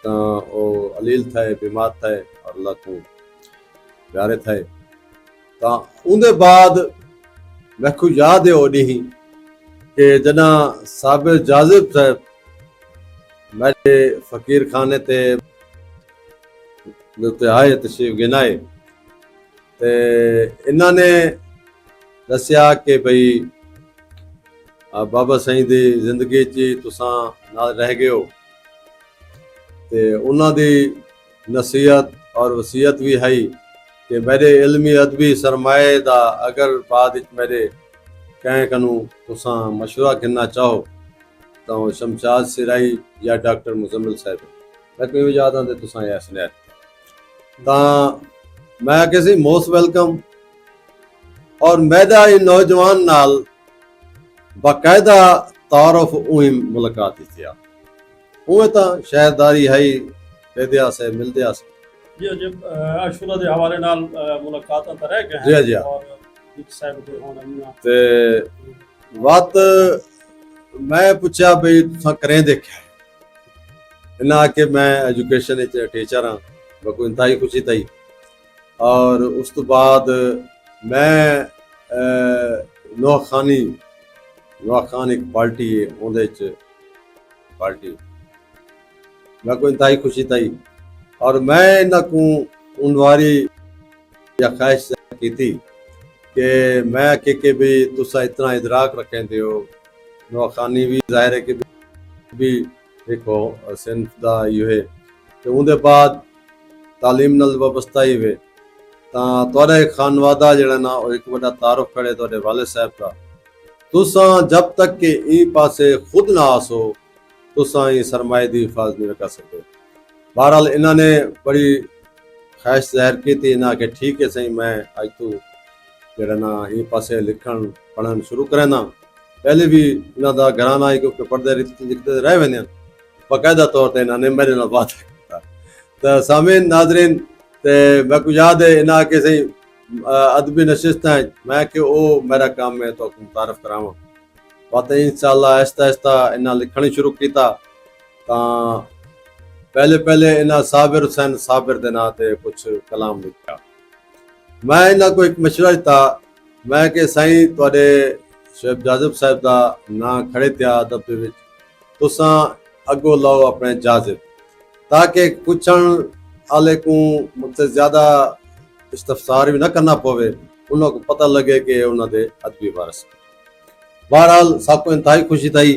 ਤਾਂ ਉਹ ਅਲੀਲ ਥੇ ਬਿਮਾਰ ਥੇ ਔਰ ਅੱਲਾਹ ਤੋਂ ਪਿਆਰੇ ਥੇ ਤਾਂ ਉਹਦੇ ਬਾਅਦ ਮੈਨੂੰ ਯਾਦ ਹੈ ਉਹ ਨਹੀਂ ਕਿ ਜਨਾ ਸਾਬਿਰ ਜਾਜ਼ਬ ਸਾਹਿਬ ਮੇਰੇ ਫਕੀਰ ਖਾਨੇ ਤੇ ਉੱਤੇ ਆਏ ਤਸ਼ਰੀਫ ਗਿਨਾਏ ਤੇ ਇਹਨਾਂ ਨੇ ਦੱਸਿਆ ਕਿ ਭਈ ਬਾਬਾ ਸਾਈਂ ਦੀ ਜ਼ਿੰਦਗੀ 'ਚ ਤੁਸੀਂ ਨਾਲ ਰਹਿ ਗਏ ਹੋ ਤੇ ਉਹਨਾਂ ਦੀ ਨਸੀਹਤ ਔਰ ਵਸੀਅਤ ਵੀ ਹੈ ਕਿ ਮੇਰੇ ਇਲਮੀ ਅਦਬੀ ਸਰਮਾਏ ਦਾ ਅਗਰ ਬਾਅਦ ਵਿੱਚ ਮੇਰੇ ਕਹੇ ਕਨੂੰ ਤੁਸੀਂ ਮਸ਼ਵਰਾ ਕਰਨਾ ਚਾਹੋ ਤਾਂ ਸ਼ਮਸ਼ਾਦ ਸਿਰਾਈ ਜਾਂ ਡਾਕਟਰ ਮੁਜ਼ਮਿਲ ਸਾਹਿਬ ਮੈਨੂੰ ਵੀ ਯਾਦ ਆਉਂਦੇ ਤੁਸੀਂ ਇਹ ਸੁਣਿਆ ਤਾਂ ਮੈਂ ਕਿਸੇ ਮੋਸਟ ਵੈਲਕਮ ਔਰ ਮੈਦਾ ਇਹ ਨੌਜਵਾਨ ਨਾਲ ਬਾਕਾਇਦਾ ਤਾਰਫ ਉਹੀ ਮੁਲਾਕਾਤ ਕੀਤੀ ਆ ਉਹ ਤਾਂ ਸ਼ਾਇਦਾਰੀ ਹੈ ਪੈਦਿਆ ਸੇ ਮਿਲਦਿਆ ਸੇ ਜੀ ਜਬ ਅਸ਼ੁਰਾ ਦੇ ਹਵਾਲੇ ਨਾਲ ਮੁਲਾਕਾਤਾਂ ਤਾਂ ਰਹਿ ਗਏ ਜੀ ਜੀ ਔਰ ਇੱਕ ਸਾਹਿਬ ਦੇ ਹੋਣ ਅੰਨਾ ਤੇ ਬਾਤ ਮੈਂ ਪੁੱਛਿਆ ਬਈ ਤੁਸੀਂ ਕਰੇ ਦੇਖਿਆ ਇਹਨਾਂ ਕਿ ਮੈਂ ਐਜੂਕੇਸ਼ਨ ਵਿੱਚ ਟੀਚਰ ਹਾਂ ਬਕੋ ਇੰਤਹਾਈ ਖੁਸ਼ੀ ਤਾਈ ਔਰ ਉਸ ਤੋਂ ਬਾਅਦ ਮੈਂ ਨੋਖਾਨੀ ਇੱਕ ਪਾਰਟੀ ਹੈ ਉਹਦੇ ਚ ਪਾਰਟੀ ਮੈਂ ਕੋਈ ਇੰਤਹਾਈ ਖੁਸ਼ੀ ਤਾਈ ਔਰ ਮੈਂ ਇਹਨਾਂ ਕੋ ਉਨਵਾਰੀ ਜਾਂ ਖਾਇਸ਼ ਕੀਤੀ ਕਿ ਮੈਂ ਕਿ ਵੀ ਤੁਸੀਂ ਇਤਨਾ ਇਦਰਾਕ ਰੱਖਦੇ ਹੋ ਨੋਖਾਨੀ ਵੀ ਜ਼ਾਹਿਰ ਹੈ ਕਿ ਵੀ ਦੇਖੋ ਸਿੰਧ ਦਾ ਇਹ ਹੈ ਤੇ ਉਹਦੇ ਬਾਅਦ ਤਾਲੀਮ ਨਾਲ ਵਬਸਤਾ ਹੀ ਵੇ ਤਾਂ ਤੁਹਾਡਾ ਖਾਨਵਾਦਾ ਜਿਹੜਾ ਨਾ ਉਹ ਇੱਕ ਵੱਡਾ ਤਾਰਫ ਕਰੇ ਤੁਹਾਡੇ ਵਾਲਿਦ ਸਾਹਿਬ ਦਾ ਤੁਸੀਂ ਜਬ ਤੱਕ ਕਿ ਇਹ ਪਾਸੇ ਖੁਦ ਨਾ ਆਸੋ ਤੁਸੀਂ ਇਹ ਸਰਮਾਏ ਦੀ ਹਿਫਾਜ਼ਤ ਨਹੀਂ ਕਰ ਸਕਦੇ ਬਹਰਹਾਲ ਇਹਨਾਂ ਨੇ ਬੜੀ ਖਾਇਸ਼ ਜ਼ਾਹਿਰ ਕੀਤੀ ਨਾ ਕਿ ਠੀਕ ਹੈ ਸਹੀ ਮੈਂ ਅੱਜ ਤੋਂ ਜਿਹੜਾ ਨਾ ਇਹ ਪਾਸੇ ਲਿਖਣ ਪੜ੍ਹਨ ਸ਼ੁਰੂ ਕਰਾਂ ਪਹਿਲੇ ਵੀ ਇਹਨਾਂ ਦਾ ਘਰਾਨਾ ਹੀ ਕਿਉਂਕਿ ਪੜ੍ਹਦੇ ਲਿਖਦੇ ਰਹਿ ਵੰਦੇ ਬਾਕਾਇਦਾ ਤੌਰ ਤੇ ਇਹਨਾਂ ਨੇ ਮੇਰੇ ਨਾਲ ਬਾਤ ਕੀਤਾ ਤਾਂ ਸਾਮੀਨ ਨਾਜ਼ਰੀਨ ਤੇ ਮੈਂ ਕੁਝ ਯਾਦ ਹੈ ਇਹਨਾਂ ਕਿ ਸਹੀ ਅਦਬੀ ਨਸ਼ਿਸਤਾਂ ਮੈਂ ਕਿ ਉਹ ਮੇਰਾ ਕੰਮ ਹੈ ਤੁਹਾਨੂੰ ਮੁਤਾਰਫ ਕਰਾਵਾਂ ਬਾਤ ਇੰਸ਼ਾਅੱਲਾ ਆਹਿਸਤਾ ਆਹਿਸਤਾ ਇਹਨਾਂ ਲਿਖਣੀ ਸ਼ੁਰੂ ਕੀਤਾ ਤਾਂ पहले पहले इन्हां साबिर हुसैन साबिर दे नां ते कुछ कलाम लिखिया। मैं इन्हां को एक मशवरा दिता, मैं कि साईं तुहाडे शोएब जाज़िब साहिब दा नां खड़े थिया अदब दे विच, तुसां अगो लाओ अपने जाज़िब, ताकि पुछण आले को मुझसे ज़्यादा इस्तफसार भी ना करना पवे, उन्हां को पता लगे कि उन्हां दे अदबी वारिस। बहरहाल साको इंतहाई खुशी थी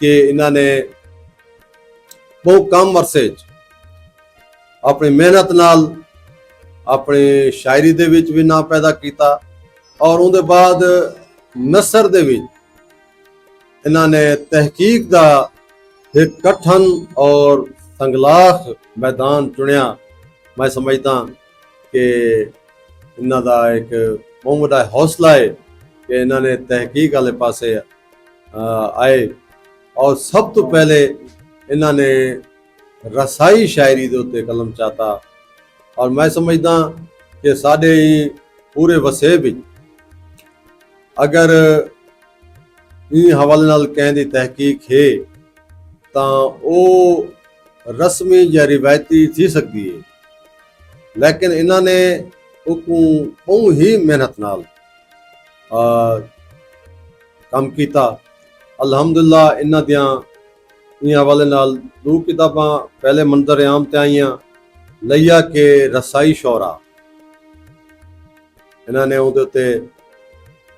कि इन्हां ने बहुत कम अरसे अपनी मेहनत नाल अपनी शायरी दे विच भी ना पैदा किया और उनके बाद नसर दे विच इन्हां ने तहकीक दा एक कठन और संगलाख मैदान चुनिया। मैं समझदा कि इन्हां दा एक बहुत बड़ा हौसला है कि इन्हां ने तहकीक वाले पासे आए और सब तो पहले इन्हां ने रसाई शायरी दे उत्ते कलम चाहता। और मैं समझदा कि साडे पूरे वसे विच अगर इन हवाले नाल कहें दी तहकीक है तां ओ रस्मी या रिवायती थी सकती है, लेकिन इन्हां ने बहुत ही मेहनत नाल काम किया। अल्हम्दुलिल्लाह इन्हां दियां इन हवाले नाल 2 किताबां पहले मंजर आम ते आईयां, लैया के रसाई शौरा इन्हां ने उहदे उत्ते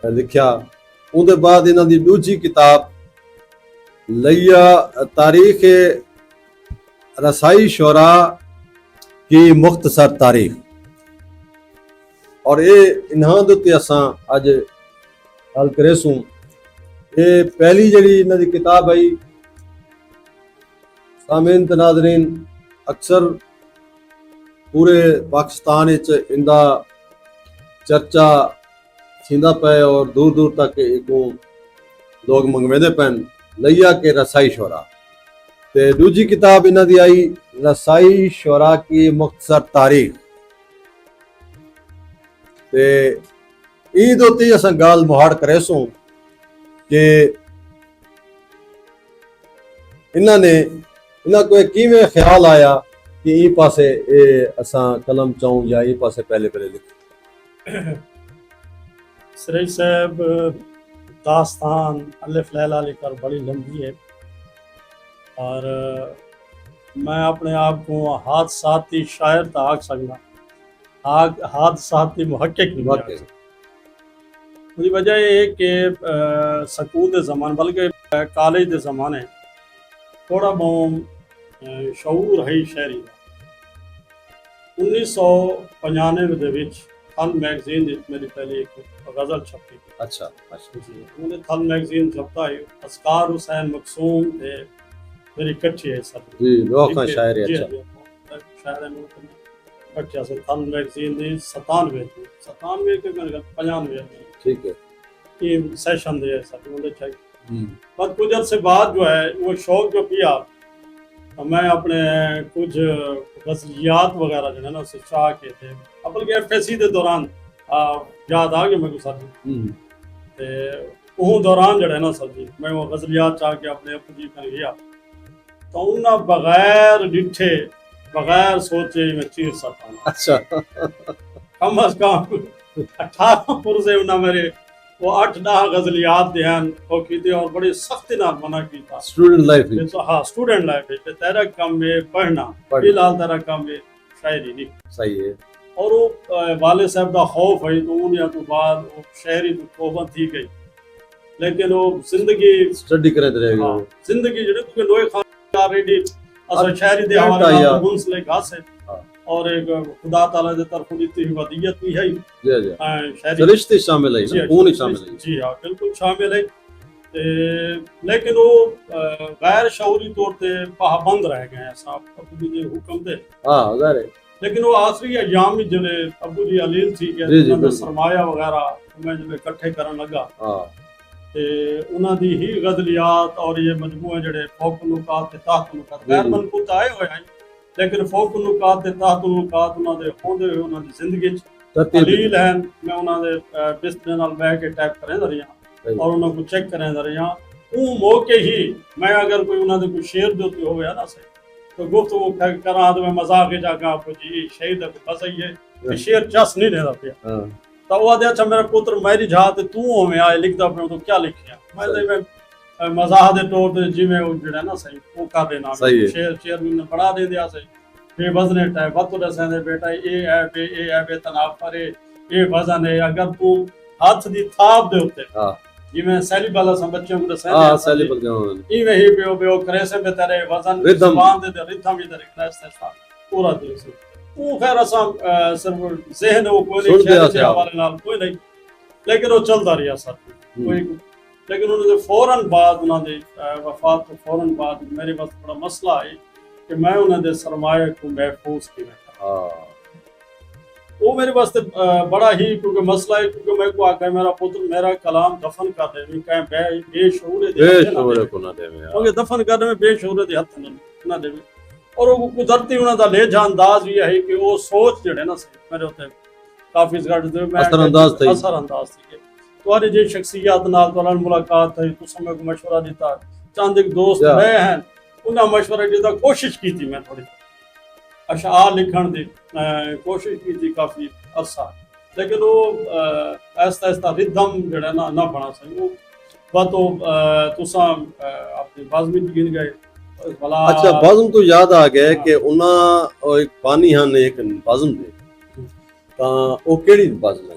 लिखिया। उहदे बाद इन्हां दी दूजी किताब लैया तारीख रसाई शौरा की मुख्तसर तारीख, और ये इन्हां दे उत्ते असां अज गल करेसूं। ये पहली जड़ी इन्हां दी किताब आई, सामीन ते नाज़रीन अक्सर पूरे पाकिस्तान विच इंदा चर्चा थींदा पे और दूर दूर तक इको लोग मंगवेंदे पैन, लैया के रसाई शौरा। ते दूजी किताब इन्हां दी आई रसाई शौरा की मुख्तसर तारीख। ते ईद होती असां गाल मुहाड़ करेसूं कि इन्हां को किवें ख्याल आया कि ई पासे असां कलम चाऊं या ई पासे पहले पहले लिख। सरेई साहब दास्तान अलिफ लैला लेकर बड़ी लंबी है और मैं अपने आप को हादसाती शायर तो आख सकता, हादसाती मुहक्किक नहीं आख सकता। उसकी वजह यह है कि स्कूल के ज़माने बल्कि कॉलेज के ज़माने थोड़ा बहुत शऊर है शायरी का। 1995 ਦੇ ਵਿੱਚ थल मैगजीन मेरी पहली एक गज़ल छपी। अच्छा जी, उन्होंने थल मैगजीन छपता है, असकार हुसैन मकसूम थे मेरी कच्ची है सब जी, लोका शायर है। अच्छा शायर है मुल्क में कच्चा से थल मैगजीन दी 97 के मेरे 95 ठीक है ये सेशन दे सब उन्होंने चाहिए। पर कुछ अर्से बाद जो है वो शौक जो किया, मैं अपने कुछ गज़लियात वगैरह जो है ना उसे चाह के थे अपने के एफएससी के दौरान याद आ गया मेरे साथ ते वो दौरान जो है ना सर जी मैं वो गज़लियात चाह के अपने आप जी कर गया तो उन्हें बगैर डिठे बगैर सोचे मैं चीर सकता। अच्छा कम अज कम 18 पुरजे उन्हें मेरे वो 8-10 गज़लियात ध्यान वो की थी और बड़ी सख्ती नाल मना की था। स्टूडेंट लाइफ हाँ स्टूडेंट लाइफ है तेरा काम है पढ़ना, फिलहाल तेरा काम है शायरी नहीं। सही है। और वो वाले साहब का खौफ है तो उन्हें तो बाद वो शायरी तो तौबा थी गई, लेकिन वो जिंदगी स्टडी करते रहेगा। हाँ जिंदगी जो क्योंकि लोए खान ऑलरेडी असल शायरी दे हवाले नाल गुंस ले घास है और एक खुदा ताला दे तरफ दी हुई वदियत भी है जी जी शायरी रिश्ते शामिल है, खून शामिल है। जी हाँ बिल्कुल शामिल है। लेकिन वो गैर शऊरी तौर पे पाबंद रह गए हैं साहब अबू जी हुक्म दे। हाँ ज़ाहिर है। लेकिन वो आखिरी अयाम में जले अबू जी अलील थी कि सरमाया वगैरह मैं जब इकट्ठे करन लगा ते उन्हां दी ही गज़लियात और ये मजमूए जड़े फौकुनुकात ते ताहकुनुकात गैर मनकूत आए हुए हैं, लेकिन फौकुनुकात ते ताहकुनुकात उन्हां दे होंदे हुए उन्हां दी जिंदगी च अलील हैं। मैं उन्हां दे बिस्तर नाल बैठ के टाइप करेंदा रहिया और उन्हां को चेक करेंदा रहिया। वो मौके ही मैं अगर कोई उन्हां दे कोई शेर जो होवे ना से तो गुफ्तगू करा तो मैं मजाक ही जागा आपको जी शहीद है बस ये कि शेर चस नहीं लेना पिया हाँ तो वो आदे अच्छा मेरा पुत्र मैरी जहा ते तू होवे आए लिखदा पे तो क्या लिखिया मैं सही। तो मैं मजाक दे तौर ते जिवें वो जेड़ा ना सही वो कर देना सही है। शेर ने पढ़ा दे दिया सही बेवजन है वत दसन दे बेटा ये है बे तनाव करे ये वजन है अगर तू हाथ दी थाप दे उत्ते हाँ जिवें सैली वाला सब बच्चों को दसन हाँ सैली बल गया इवें ही बेओ करे से बेतरे वजन रिदम। जुबान दे रिदम भी तेरे क्रैस पूरा दे से वो खैर असा सिर्फ जहन वो कोई सुन नहीं दिया शहर के था। हवाले नाल कोई नहीं लेकिन वो चलता रहा सर कोई लेकिन उन्होंने फौरन बाद उन्होंने वफात तो फौरन बाद मेरे पास बड़ा मसला है कि मैं उन्होंने सरमाए को महफूज किया हाँ वो मेरे वास्ते बड़ा ही क्योंकि मसला है क्योंकि मैं को आकर मेरा पुत्र मेरा कलाम दफन कर दे भी कहीं बेशऊर बेशूर को ना देवे यार। क्योंकि दफन करने में बेशऊर दे हथ ना देवे और वो कुदरती उन्हों का ले जा अंदाज ये है कि वो सोच जड़े ना मेरे उत्ते काफी असरअंदाज थी तुम्हारी जी शख्सियत नाल तुहाडी मुलाकात थी तुसां मेरे को मशवरा दिता चंद एक दोस्त या। रहे हैं उन्हें मशवरा दिता कोशिश की थी मैं थोड़ी अशार लिखण दी कोशिश की थी काफी अरसा लेकिन वो ऐसा ऐसा रिदम जड़ा ना बना सही वो बात तो तुसां अपनी बाज़मी गिन गए भला अच्छा बाज़म तो याद आ गया कि उन्हां एक पानी हन एक बाज़म दे ਤਾਂ ਉਹ ਕਿਹੜੀ ਬਾਜ਼ਮ ਹੈ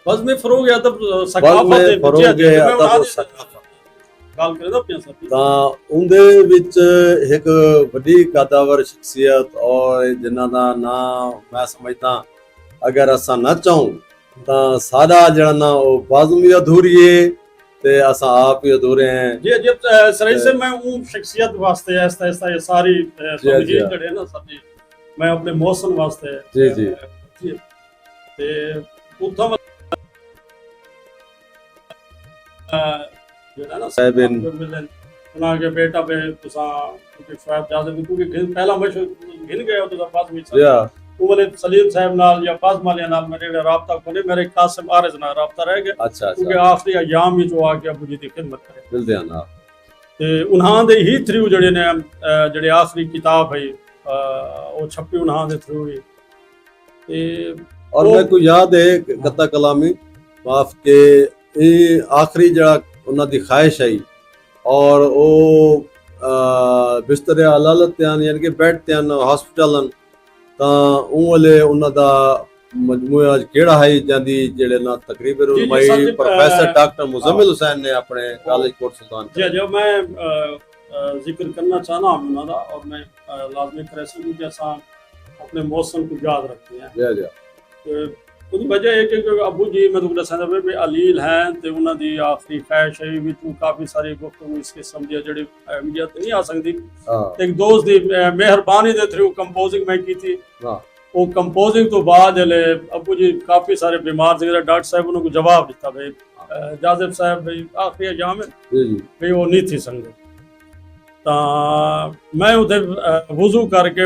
बाज़मी फरोग अदब ਬਾਜ਼ਮ सकाफत दे ਫਰੋਗ विच है मैं ਅਦਬ उन्हां दी ਸਕਾਫਤ गल करे ना पिया साथी ਤਾਂ ਉਹਦੇ ਵਿੱਚ ਇੱਕ ਵੱਡੀ ਕਾਦਾਵਰ ਸ਼ਖਸੀਅਤ ਔਰ ਜਿਨ੍ਹਾਂ ਦਾ ਨਾਮ ਮੈਂ ਸਮਝਦਾ ਅਗਰ ਅਸਾਂ ਨਾ ਚਾਹੂੰ ਤਾਂ ਸਾਡਾ ਜਿਹੜਾ ਨਾ ਉਹ ਬਾਜ਼ਮ ਵੀ ਅਧੂਰੀ ਹੈ ਤੇ ਅਸਾਂ ਆਪ ਹੀ ਅਧੂਰੇ हैं जी जब सराई से मैं वो शख्सियत वास्ते ऐसा ऐसा ये सारी जी। जड़े ना साथी मैं अपने मौसम वास्ते जी। ते उठा जेड़ा ना साहिबिन। उन्हां के बेटा पे तुसा क्योंकि शायद जाज़ब क्योंकि पहला मशहूर गिन गए हो तो पास में या वो वाले सलीम साहब नाल या पास मालिया नाल मेरे राब्ता कोने मेरे कासिम आरिज नाल राब्ता रह गया अच्छा क्योंकि अच्छा आखिरी अयाम ही जो आके अबू जी दी खिदमत करे ਮਿਲਦੇ ਹਨ ਆਪ ਤੇ ਉਹਨਾਂ ਦੇ ਹੀ ਥਰੂ ਜਿਹੜੇ ਨੇ ਜਿਹੜੇ ਆਖਰੀ ਕਿਤਾਬ ਹੈ ਉਹ ਛਪੀ ਉਹਨਾਂ ਦੇ ਥਰੂ ਹੀ ਤੇ और मेरे को याद है गत्ता कलामी माफ के ये आखिरी जड़ा उन्हां दी ख्वाहिश आई और वो बिस्तर अलालत यानी कि बेड ते हॉस्पिटल ਤਾਂ ਉਹ ਵਾਲੇ ਉਹਨਾਂ ਦਾ ਮਜਮੂਆ ਕਿਹੜਾ ਹੈ ਜਾਂਦੀ ਜਿਹੜੇ ਨਾ ਤਕਰੀਬਨ ਜੀ, ਉਲਮਾਈ ਸਰ ਜੀ, ਪ੍ਰੋਫੈਸਰ ਡਾਕਟਰ ਮੁਜ਼ਮਿਲ ਹੁਸैन ने अपने कॉलेज कोर्ट सुल्तान जी जो मैं जिक्र करना चाहना हूँ उन्हों दा और मैं लाजमी करे सी क्योंकि असां अपने मौसम को याद रखते हैं जी जी ਤੇ ਉਹਦੀ ਵਜ੍ਹਾ ਇਹ ਕਿ ਅਬੂ ਜੀ ਮੈਂ ਤੁਹਾਨੂੰ ਦੱਸਾਂ ਦਵੇ ਵੀ ਅਲੀਲ ਹੈ ਤੇ ਉਹਨਾਂ ਦੀ ਆਖਰੀ ख्वाहिश ਹੈ ਵੀ ਤੂੰ ਕਾਫੀ ਸਾਰੀ ਗੁਫ਼ਤਗੂ ਇਸ ਕਿਸਮ ਦੀ ਜਿਹੜੀ ਮੀਡੀਆ ਤੇ ਨਹੀਂ ਆ ਸਕਦੀ हाँ ਇੱਕ ਦੋਸਤ ਦੀ ਮਿਹਰਬਾਨੀ ਦੇ ਥਰੂ ਕੰਪੋਜ਼ਿੰਗ ਮੈਂ ਕੀਤੀ हाँ ਉਹ ਕੰਪੋਜ਼ਿੰਗ ਤੋਂ ਬਾਅਦ ਜਲੇ ਅਬੂ ਜੀ ਕਾਫੀ ਸਾਰੇ ਬਿਮਾਰ ਸੀ ਡਾਕਟਰ ਸਾਹਿਬ ਨੂੰ ਜਵਾਬ ਦਿੱਤਾ ਬਈ ਜਾਜ਼ਬ ਸਾਹਿਬ ਬਈ ਆਖਰੀ ਅਯਾਮ जी जी ਵੀ ਉਹ ਨਹੀਂ ਥੀ ਸੰਗਤ ਤਾਂ ਮੈਂ ਉਥੇ ਵਜ਼ੂ ਕਰਕੇ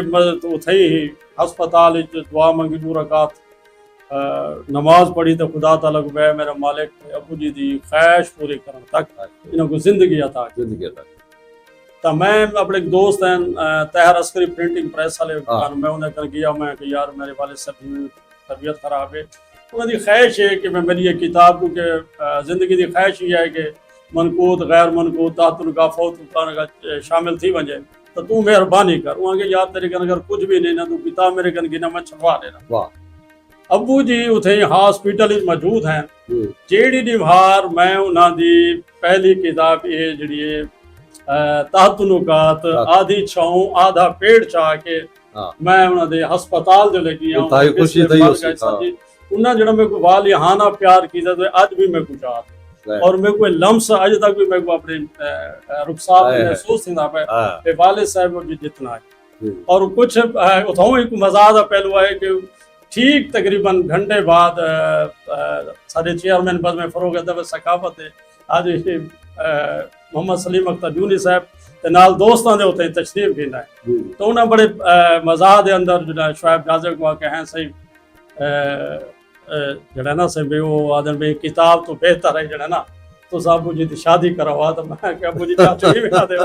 ਉੱਥੇ ਹੀ ਹਸਪਤਾਲ ਵਿੱਚ ਦੁਆ ਮੰਗੀ 2 ਰਕਾਤ नमाज पढ़ी तो खुदा ताला को बे मेरा मालिक अबू जी दी ख्वाहिश पूरी करन तक इन्हों को जिंदगी अता की जिंदगी तक तो मैं अपने एक दोस्त हैं तहर अस्करी प्रिंटिंग प्रेस वाले हाँ। मैं उन्हें कर गया मैं कि यार मेरे वाले सब तबीयत खराब है उन्होंने ख्वाहिश है कि मैं मेरी ये किताब क्योंकि जिंदगी की ख्वाहिश ही है कि मनकूत गैर मनकूत तातुल फौत शामिल थी वजे तो तू मेहरबानी कर वहाँ यार तेरे कन अगर कुछ भी नहीं ना तू किताब मेरे कन गिना मैं छपवा देना वाह अबू जी उथे हॉस्पिटल मौजूद हैं जी ਜਿਹੜੀ ਨਿਵਾਰ ਮੈਂ ਉਹਨਾਂ ਦੀ ਪਹਿਲੀ ਕਿਤਾਬ ਇਹ ਜਿਹੜੀ ਹੈ ਤਾਹਤੁਨੁਕਾਤ ਆਧੀ ਛਾਉ ਆਧਾ ਪੇੜ ਚਾ ਕੇ ਹਾਂ। ਮੈਂ ਉਹਨਾਂ ਦੇ ਹਸਪਤਾਲ ਦੇ ਲੱਗੀ ਆ ਇੰਤਹਾਈ ਖੁਸ਼ੀ ਥਈ ਉਸ ਦੀ, ਉਹਨਾਂ ਜਿਹੜਾ ਮੇਰੇ ਕੋ ਵਾਲਿਹਾਨਾ ਪਿਆਰ ਕੀਤਾ ਤੇ ਅੱਜ ਵੀ ਮੈਂ ਕੁਝ ਯਾਦ और मेरे को लम्स अज तक भी मेरे को अपने रुखसात महसूस थींदा पे ते वालिद साहब जी जितना है और कुछ उथों एक मज़ा दा पहलू है कि ठीक तकरीबन घंटे बाद सारे चेयरमैन बस में फरोग अदब सकाफत है आज मोहम्मद सलीम अख्तर यूनी साहब ते नाल दोस्तां दे उत्ते तशरीफ गिंदा है तो उन्हें बड़े मज़ा दे अंदर जो शुएब जाज़ब को कहें सही जड़ा ना से भी वो आदम भी किताब तो बेहतर है जड़ा ना तो अबू जी की शादी करवा। तो मैं क्या अबू जी चाचू ही बिठा दे।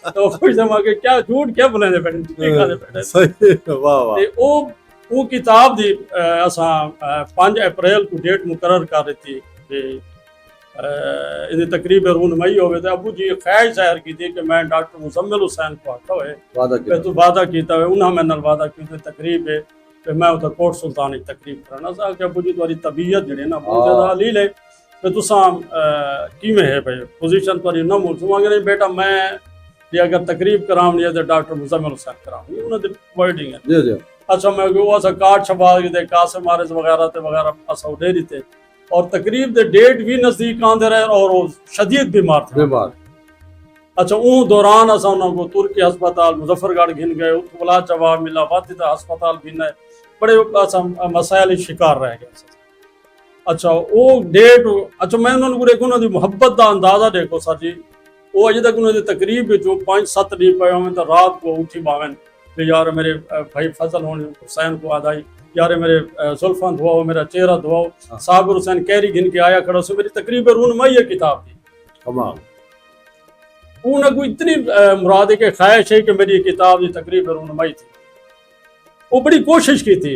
तो कुछ दमा के क्या झूठ क्या बुलाते पे ठीक आते पे। सही, वाह वाह। ते वो किताब दी असां 5 अप्रैल को डेट मुकर्रर कर दी कि इन तकरीब रूनमई होवे। तो अबू जी ख्वाहिश जाहिर की थी कि मैं डॉक्टर मुजम्मिल हुसैन को आखा हुए वादा कि किया। तू वादा किया हुए उन्हें मेरे नाल वादा की तकरीब है कि मैं उधर कोट सुल्तान की तकरीब कराना सा कि अबू जी तुम्हारी तबीयत जी ना बहुत ज़्यादा हलील है कि तुसा किमें है भाई पोजीशन तुम्हारी ना मुझे नहीं बेटा मैं ये अगर तकरीब करावनी है तो डॉक्टर मुजम्मिल हुसैन करावनी उन्होंने वर्डिंग है। जी जी। अच्छा मैं वो असा कार्ड छपा के कासिम मारिस वगैरह ते वगैरह असा उड़े थे और तकरीब दे डेट भी नज़दीक आंदे रहे और वो शदीद बीमार थे। बीमार। अच्छा उन दौरान असा उन्होंने तुर्की अस्पताल मुजफ्फरगढ़ घिन गए उतला जवाब मिला वादिदा अस्पताल घिन गए बड़े असा मसाइल शिकार रह गए। अच्छा वो डेट अच्छा मैं उन्होंने देखो उन्होंने मुहब्बत का अंदाजा देखो सर जी वो अजे तक उन्होंने तकरीब जो 5-7 ॾींहं पे हों तो रात को उठी पावन कि यार मेरे भाई फजल होने हुसैन को आदाई यार मेरे जुल्फा धुआओ मेरा चेहरा धुआओ साबिर हुसैन कैरी घिन के आया खड़ो से मेरी तकरीब रूनमई किताब थी कमाल। उन्हें कोई इतनी मुराद के ख्वाहिश है कि मेरी किताब की तकरीब रूनमई थी वो बड़ी कोशिश की थी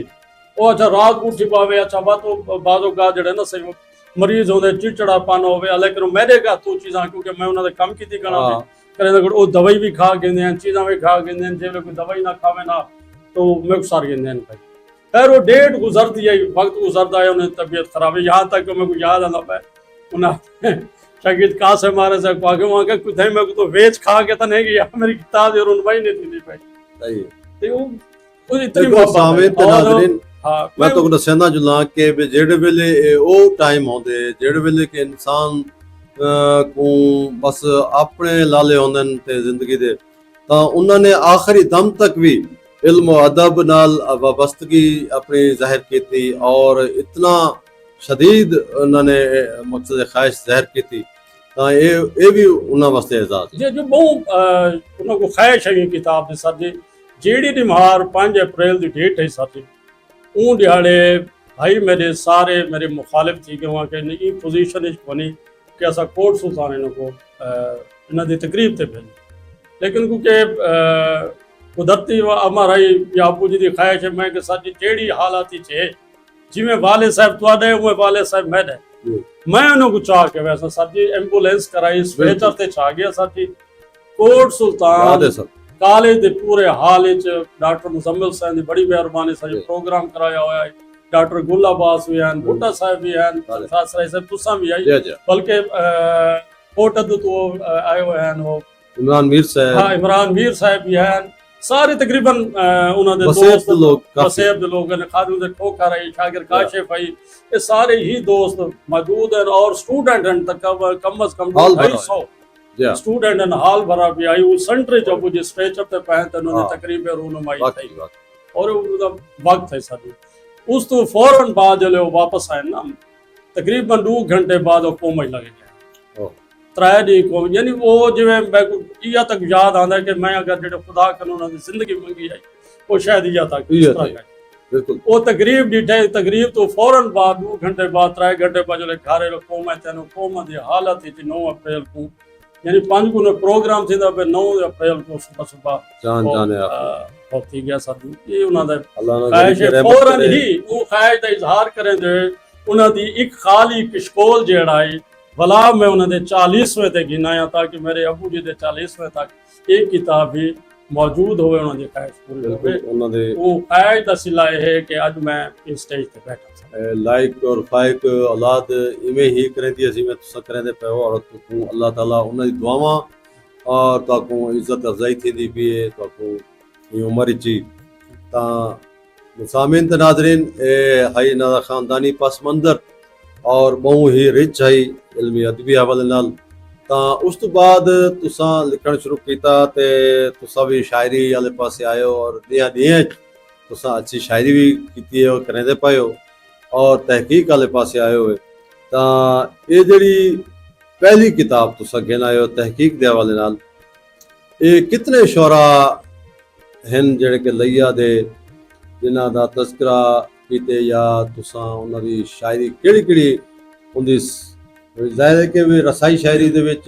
वो अच्छा रात को उठी पावे। अच्छा बातों का जड़े ना सही मरीज होंगे चिड़चिड़ापन हो लेकिन मेरे का तू चीज़ा क्योंकि मैं उन्होंने कम की थी करना करे वो दवाई भी खा गिंदे चीज़ा भी खा गिंदे जे कोई दवाई ना खावे ना तो मैं सार गिंदे भाई खैर वो डेट गुजरती है वक्त गुजरता है उन्हें तबीयत खराब है यहाँ तक मेरे को याद आना पाए उन्हें शागिद कहा से मारे से आगे वहाँ के कुछ मैं तो वेच खा के तो नहीं गया मेरी किताब रूनमई नहीं थी भाई तो इतनी नाज़रीन मैं तो दसना जुला कि जेड़े वेले वो टाइम होंदे जेड़े वेले कि इंसान को बस अपने लाले होंदे ते जिंदगी दे तां उन्होंने आखिरी दम तक भी इल्म और अदब नाल वाबस्तगी अपनी जाहिर की थी और इतना शदीद उन्होंने मकसद ख्वाहिश जाहिर की थी तां ये भी उन्होंने वास्ते एजाज जी जो बहुत उन्होंने को ख्वाहिश है किताब दी सर जी जेड़ी निमार 5 अप्रैल की डेट है सर जी ऊँ दिहाड़े भाई मेरे सारे मेरे मुखालिफ थी कि वहाँ के ई पोजीशन बनी कि असा कोट सुल्तान को इन्होंने तकरीब से भेज लेकिन क्योंकि कुदरती अमर आई या अबू जी की ख्वाहिश है मैं कि सर जी जेड़ी हालात है जिमें वाले साहब तुआडे उमें वाले साहब मेरे मैं उन्होंने चाह के वैसा सर जी एम्बुलेंस कराई स्ट्रेचर से छा गया सर जी कोट सुल्तान काले दे पूरे हाल डॉक्टर मुजम्मिल हुसैन की बड़ी मेहरबानी सर प्रोग्राम कराया हुआ है डॉक्टर गुल अब्बास भी हैं भुट्टा साहब भी हैं साहब तुसा भी आई बल्कि कोटद तो आए हुए हैं वो इमरान मीर साहब हाँ इमरान मीर साहब भी हैं सारे तकरीबन उन्होंने दोस्त वसेब लोग ने खादू दे ठोकर आई शागिर काशिफ आई ये सारे ही दोस्त मौजूद हैं और स्टूडेंट हैं तक कम अज कम 250 स्टूडेंट हैं हाल भरा भी आई वो सेंटर जो मुझे स्ट्रेचर पे पहनते उन्होंने तकरीब रूनमई थी और वक्त है सर उस तो फौरन बाद जो वापस आए ना तकरीबन 2 घंटे बाद वो कोमा ही लगे गया 3 डी को यानी वो जिवें मैं इया तक याद आंदा कि मैं अगर जो खुदा कन उन्होंने जिंदगी मंगी है वो शायद इया तक बिल्कुल वो तकरीब डिठे तकरीब तो फौरन बाद 2 घंटे बाद 3 घंटे बाद जो घारे कोमा तेन कोमा की हालत थी 9 अप्रैल को यानी 5 को प्रोग्राम थी 9 अप्रैल को सुबह सुबह जान जाने होती गया सर ये उन्होंने फौरन ही वो ख्वाहिश का इजहार करें दे उन्होंने एक खाली किशकोल जेड़ा है भला मैं उन्होंने 40वें तक गिनाया ताकि मेरे अबू जी के 40वें तक एक किताब भी मौजूद होवे उन्होंने ख्वाहिश पूरी होवे वो ख्वाहिश का सिला है कि आज मैं इस स्टेज पे बैठा लाइक और फाइक औलाद इवें ही करेंदी असी में तुसा करेंदे पे और तू अल्लाह ताला उन्हां दी दुआवां और ताको इज्जत अफजाई थींदी भी है ताको ये उम्र ची ता मुसामिन ते नाज़रीन हाई ना खानदानी पस मंजर और बहुत ही रिच है इल्मी अदबी हवाले नाल ता उस तो बाद तुसा लिखण शुरू कीता ते तुसा भी शायरी वाले पासे आयो और दिया तुसा अच्छी शायरी भी कीती है और करेंदे पायो और तहकीक वाले पासे आयो है ता ये जड़ी पहली किताब तुसा घेन आयो तहकीक दे हवाले नाल ये कितने शोरा हैं जेड़े के लैया दे जिन्हां दा तज़किरा कीते या तुसा उन्हां दी शायरी केड़ी केड़ी उंदी ਜ਼ਾਹਿਰ ਹੈ ਕਿ ਵੀ ਰਸਾਈ ਸ਼ਾਇਰੀ ਦੇ ਵਿੱਚ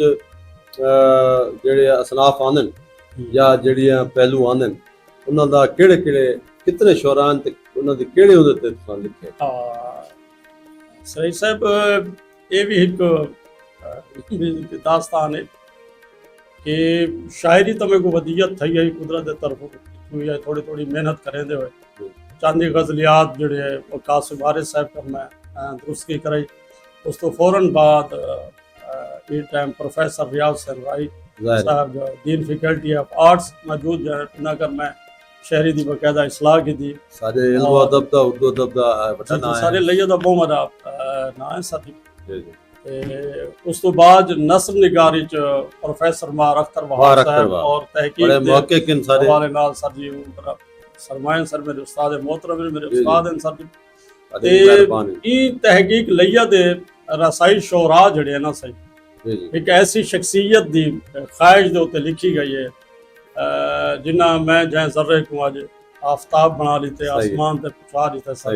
ਜਿਹੜੇ ਅਸਨਾਫ ਆਉਂਦੇ ਨੇ ਜਾਂ ਜਿਹੜੀਆਂ ਪਹਿਲੂ ਆਉਂਦੇ ਨੇ ਉਹਨਾਂ ਦਾ ਕਿਹੜੇ ਕਿਤਨੇ ਸ਼ੋਰਾਂ ਤੇ ਉਹਨਾਂ ਦੇ ਕਿਹੜੇ ਉਹਦੇ ਤੇ ਤੁਸੀਂ ਲਿਖੇ? सही साहब ये भी एक दास्तान है कि शायरी तो मेरे को वदियत थी है कुदरत की तरफ हुई है, थोड़ी थोड़ी मेहनत करें दे हुए चांदी गजलियात जोड़े है कासिम वारिस साहब का मैं दुरुस्त की कराई। उस तो फौरन बाद ये टाइम प्रोफेसर रियाज सरवाई साहब दीन फैकल्टी ऑफ आर्ट्स मौजूद न कर मैं शहरी दी बकायदा इस्लाह की थी सारे इल्म अदब दा उर्दू अदब दा बड़ा नाम है सारे लिया दा बहुत मदा ना है साथी। उस तो बाद नस्र निगारी च प्रोफेसर मार अख्तर वहाब साहब और तहकीक बड़े मौके किन सारे हवाले नाल सर जी सरमायन सर मेरे उस्ताद मोहतरम मेरे उस्ताद हैं सर जी ते ई तहकीक लिया दे रसाई शोरा जड़े ना सही एक ऐसी शख्सियत दी ख्वाहिश दे उत्ते लिखी गई है जिन्ना मैं जै जर्रे को आज आफ्ताब बना लेते आसमान पे पुछा लेते सर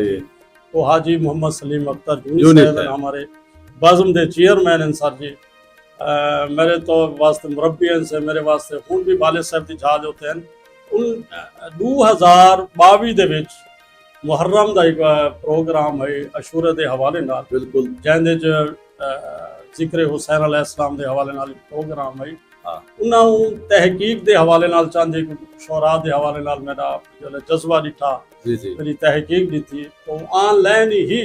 वो हाजी मोहम्मद सलीम अख्तर जूनी साहब हैं हमारे बाज़म दे चेयरमैन हैं सर जी। मेरे तो वास्ते मुरब्बी हैं से मेरे वास्ते हुण भी वालिद साहब दी जहाज होते हैं। उन 2022 दे विच मुहर्रम दा एक प्रोग्राम है अशूरे दे हवाले नाल बिल्कुल जैंदे च जिक्र हुसैन अलैहिस्सलाम दे हवाले नाल प्रोग्राम है उन्होंने तहकीक के हवाले नाल चांदी शोरा के हवाले नाल मेरा जो जज्बा दिखा मेरी तहकीक दी थी तो ऑनलाइन ही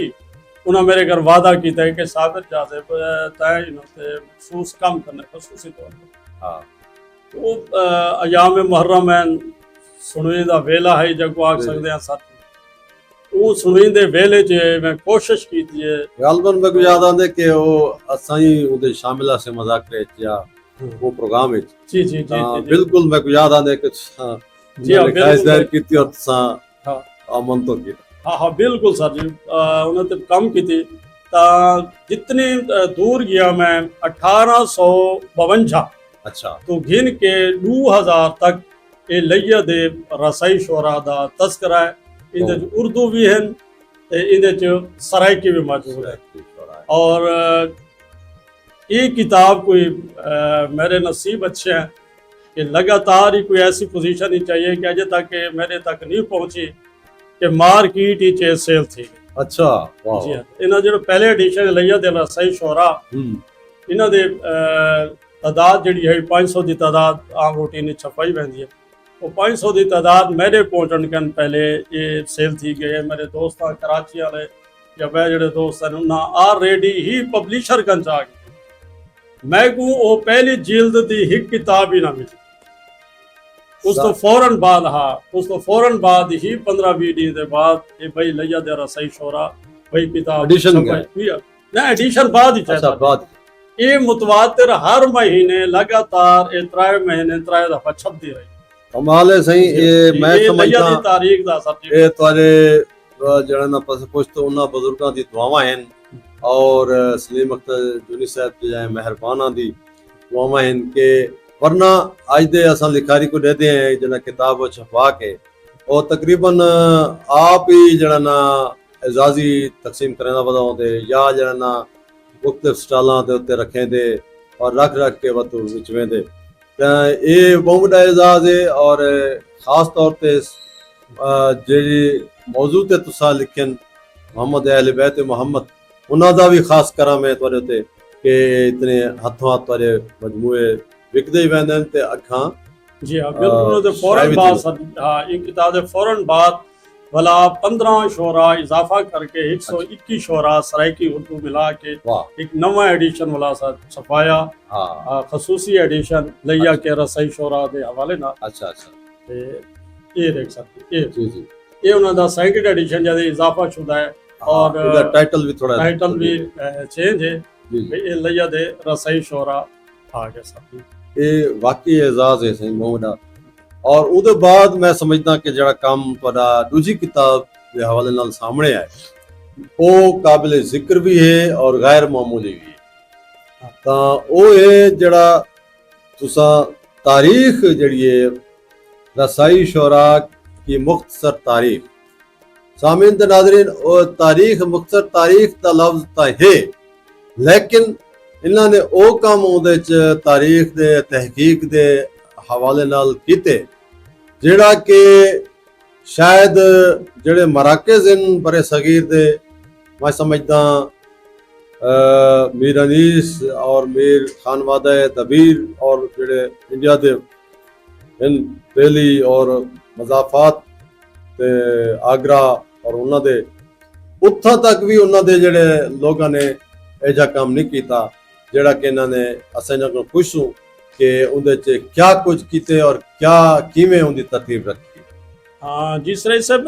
उन्होंने मेरे घर वादा किया है कि साबिर जासे तय महसूस कम करने खसूसी तौर पर वो अयाम मुहर्रम है सुनवी का वेला है जब आख सकते हैं सच वो सुनवी के वेले च मैं कोशिश की है गालबन में याद आंदे कि वो असां ही उदे शामिल से मजाक या वो प्रोग्राम है जी जी जी बिल्कुल मैं को याद आंदे कि जी हां खासदार कीती और सा आमन तो की हाँ हाँ बिल्कुल सर जी उन्होंने तो कम की थी ता जितने दूर गया मैं 1852 अच्छा तो गिन के 2000 तक ये लिया दे रसाई शोरा दा तस्करा है इधर उर्दू भी है इधर च सराइकी भी मौजूद है और ये किताब कोई मेरे नसीब अच्छे हैं कि लगातार ही कोई ऐसी पोजीशन ही चाहिए कि अजय तक मेरे तक नहीं पहुंची कि मार्केट ही चे सेल थी। अच्छा जी हाँ इन्होंने जो पहले एडिशन लिया दे रसाई शोरा इन्होंने तादाद जी है 500 की तादाद आम रूटीन छपाई पैंदी है वो 500 की तादाद मेरे पहुंचने के पहले ये सेल थी गए मेरे दोस्त कराची वाले या वह जो दोस्त हैं उन्हें ऑलरेडी ही पब्लिशर कन आ गए मैं को वो पहली जिल्द दी एक किताब ही ना मिली उस तो फौरन बाद उस तो फौरन बाद ही 15-20 दिन के बाद ये भाई लिया दे रसाई शोरा भाई किताब एडिशन ना एडिशन बाद ही अच्छा बाद ये मुतवातिर हर महीने लगातार ये 3 महीने 3 दफा छपदी रही कमाल है सही ये मैं समझदा तारीख दा सब ये तुम्हारे जड़ा ना पास कुछ तो उन्हां बुजुर्गां दी दुआवां हैं और सलीम अख्तर जूनी साहब की जाए मेहरबाना दी दुआवां हैं के वरना आज दे असां लिखारी को देते हैं जना किताब छपवा के और तकरीबन आप ही जड़ा ना एजाजी तकसीम करने दा वदा होंदे या जड़ा ना मुख्तलिफ स्टालां दे उत्ते रखें दे और रख के वतु विच वेंदे ये बहुत बड़ा एजाज है और खास तौर पे जी मौजू ते तुसा लिखन मोहम्मद अहले बैत मोहम्मद उन्हां दा भी खास कराम है तुहाडे ते कि इतने हथों हाथ तुहाडे मजमूए विकदे ही वेंदे ते अखां जी हाँ बिल्कुल तो फौरन बाद हाँ एक किताब दे फौरन बाद भला 15 शोरा इजाफा करके 121 शोरा सराइकी उर्दू मिला के एक नवा एडिशन वाला सा छपाया खसूसी एडिशन लिया के रसाई शोरा दे हवाले ना अच्छा अच्छा ये देख सकते ये जी जी ये उन्हां दा सेकंड एडिशन जदे इजाफा शुदा है और टाइटल भी चेंज है ये लिया दे रसाई शोरा आ गया सब ये वाकई एजाज है सही मोहम्मद और उहदे बाद मैं समझदा कि जड़ा काम तुहाडा दूजी किताब के हवाले नाल सामने आए वो काबिल जिक्र भी है और गैर मामूली भी है तो वो है जड़ा तुसा तारीख जड़ी है रसाई शोरा की मुख्तसर तारीख सामीन ते नाज़रीन और तारीख मुख्तसर तारीख का लफ्ज तो है लेकिन ਇਹਨਾਂ ਨੇ ਉਹ ਕੰਮ ਉਹਦੇ ਚ ਤਾਰੀਖ ਦੇ ਤਹਿਕੀਕ ਦੇ ਹਵਾਲੇ ਨਾਲ ਕੀਤੇ ਜਿਹੜਾ ਕਿ ਸ਼ਾਇਦ ਜਿਹੜੇ ਮਰਾਕਜ਼ ਇਨ ਬਰੇ ਸਗੀਰ ਦੇ ਮੈਂ ਸਮਝਦਾ ਮੀਰ ਅਨੀਸ ਔਰ ਮੀਰ ਖਾਨਵਾਦਾ ਦਬੀਰ ਔਰ ਜਿਹੜੇ ਇੰਡੀਆ ਦੇ ਦਿੱਲੀ ਔਰ ਮਜ਼ਾਫਾਤ ਤੇ ਆਗਰਾ ਔਰ ਉਹਨਾਂ ਦੇ ਉੱਥੋਂ ਤੱਕ ਵੀ ਉਹਨਾਂ ਦੇ ਜਿਹੜੇ ਲੋਕਾਂ ਨੇ ਇਹ ਜਿਹਾ ਕੰਮ ਨਹੀਂ ਕੀਤਾ ਜਿਹੜਾ ਕਿ ਇਹਨਾਂ ਨੇ ਅਸੀਂ ਇਹਨਾਂ ਕੋਲ ਖੁਸ਼ ਹੂੰ ਕਿ ਉਹਦੇ 'ਚ ਕਿਆ ਕੁਝ ਕੀਤੇ ਔਰ ਕਿਵੇਂ ਉਹਦੀ ਤਰਤੀਬ ਰੱਖੀ। ਹਾਂ, ਜਿਸ ਤਰ੍ਹਾਂ ਸਭ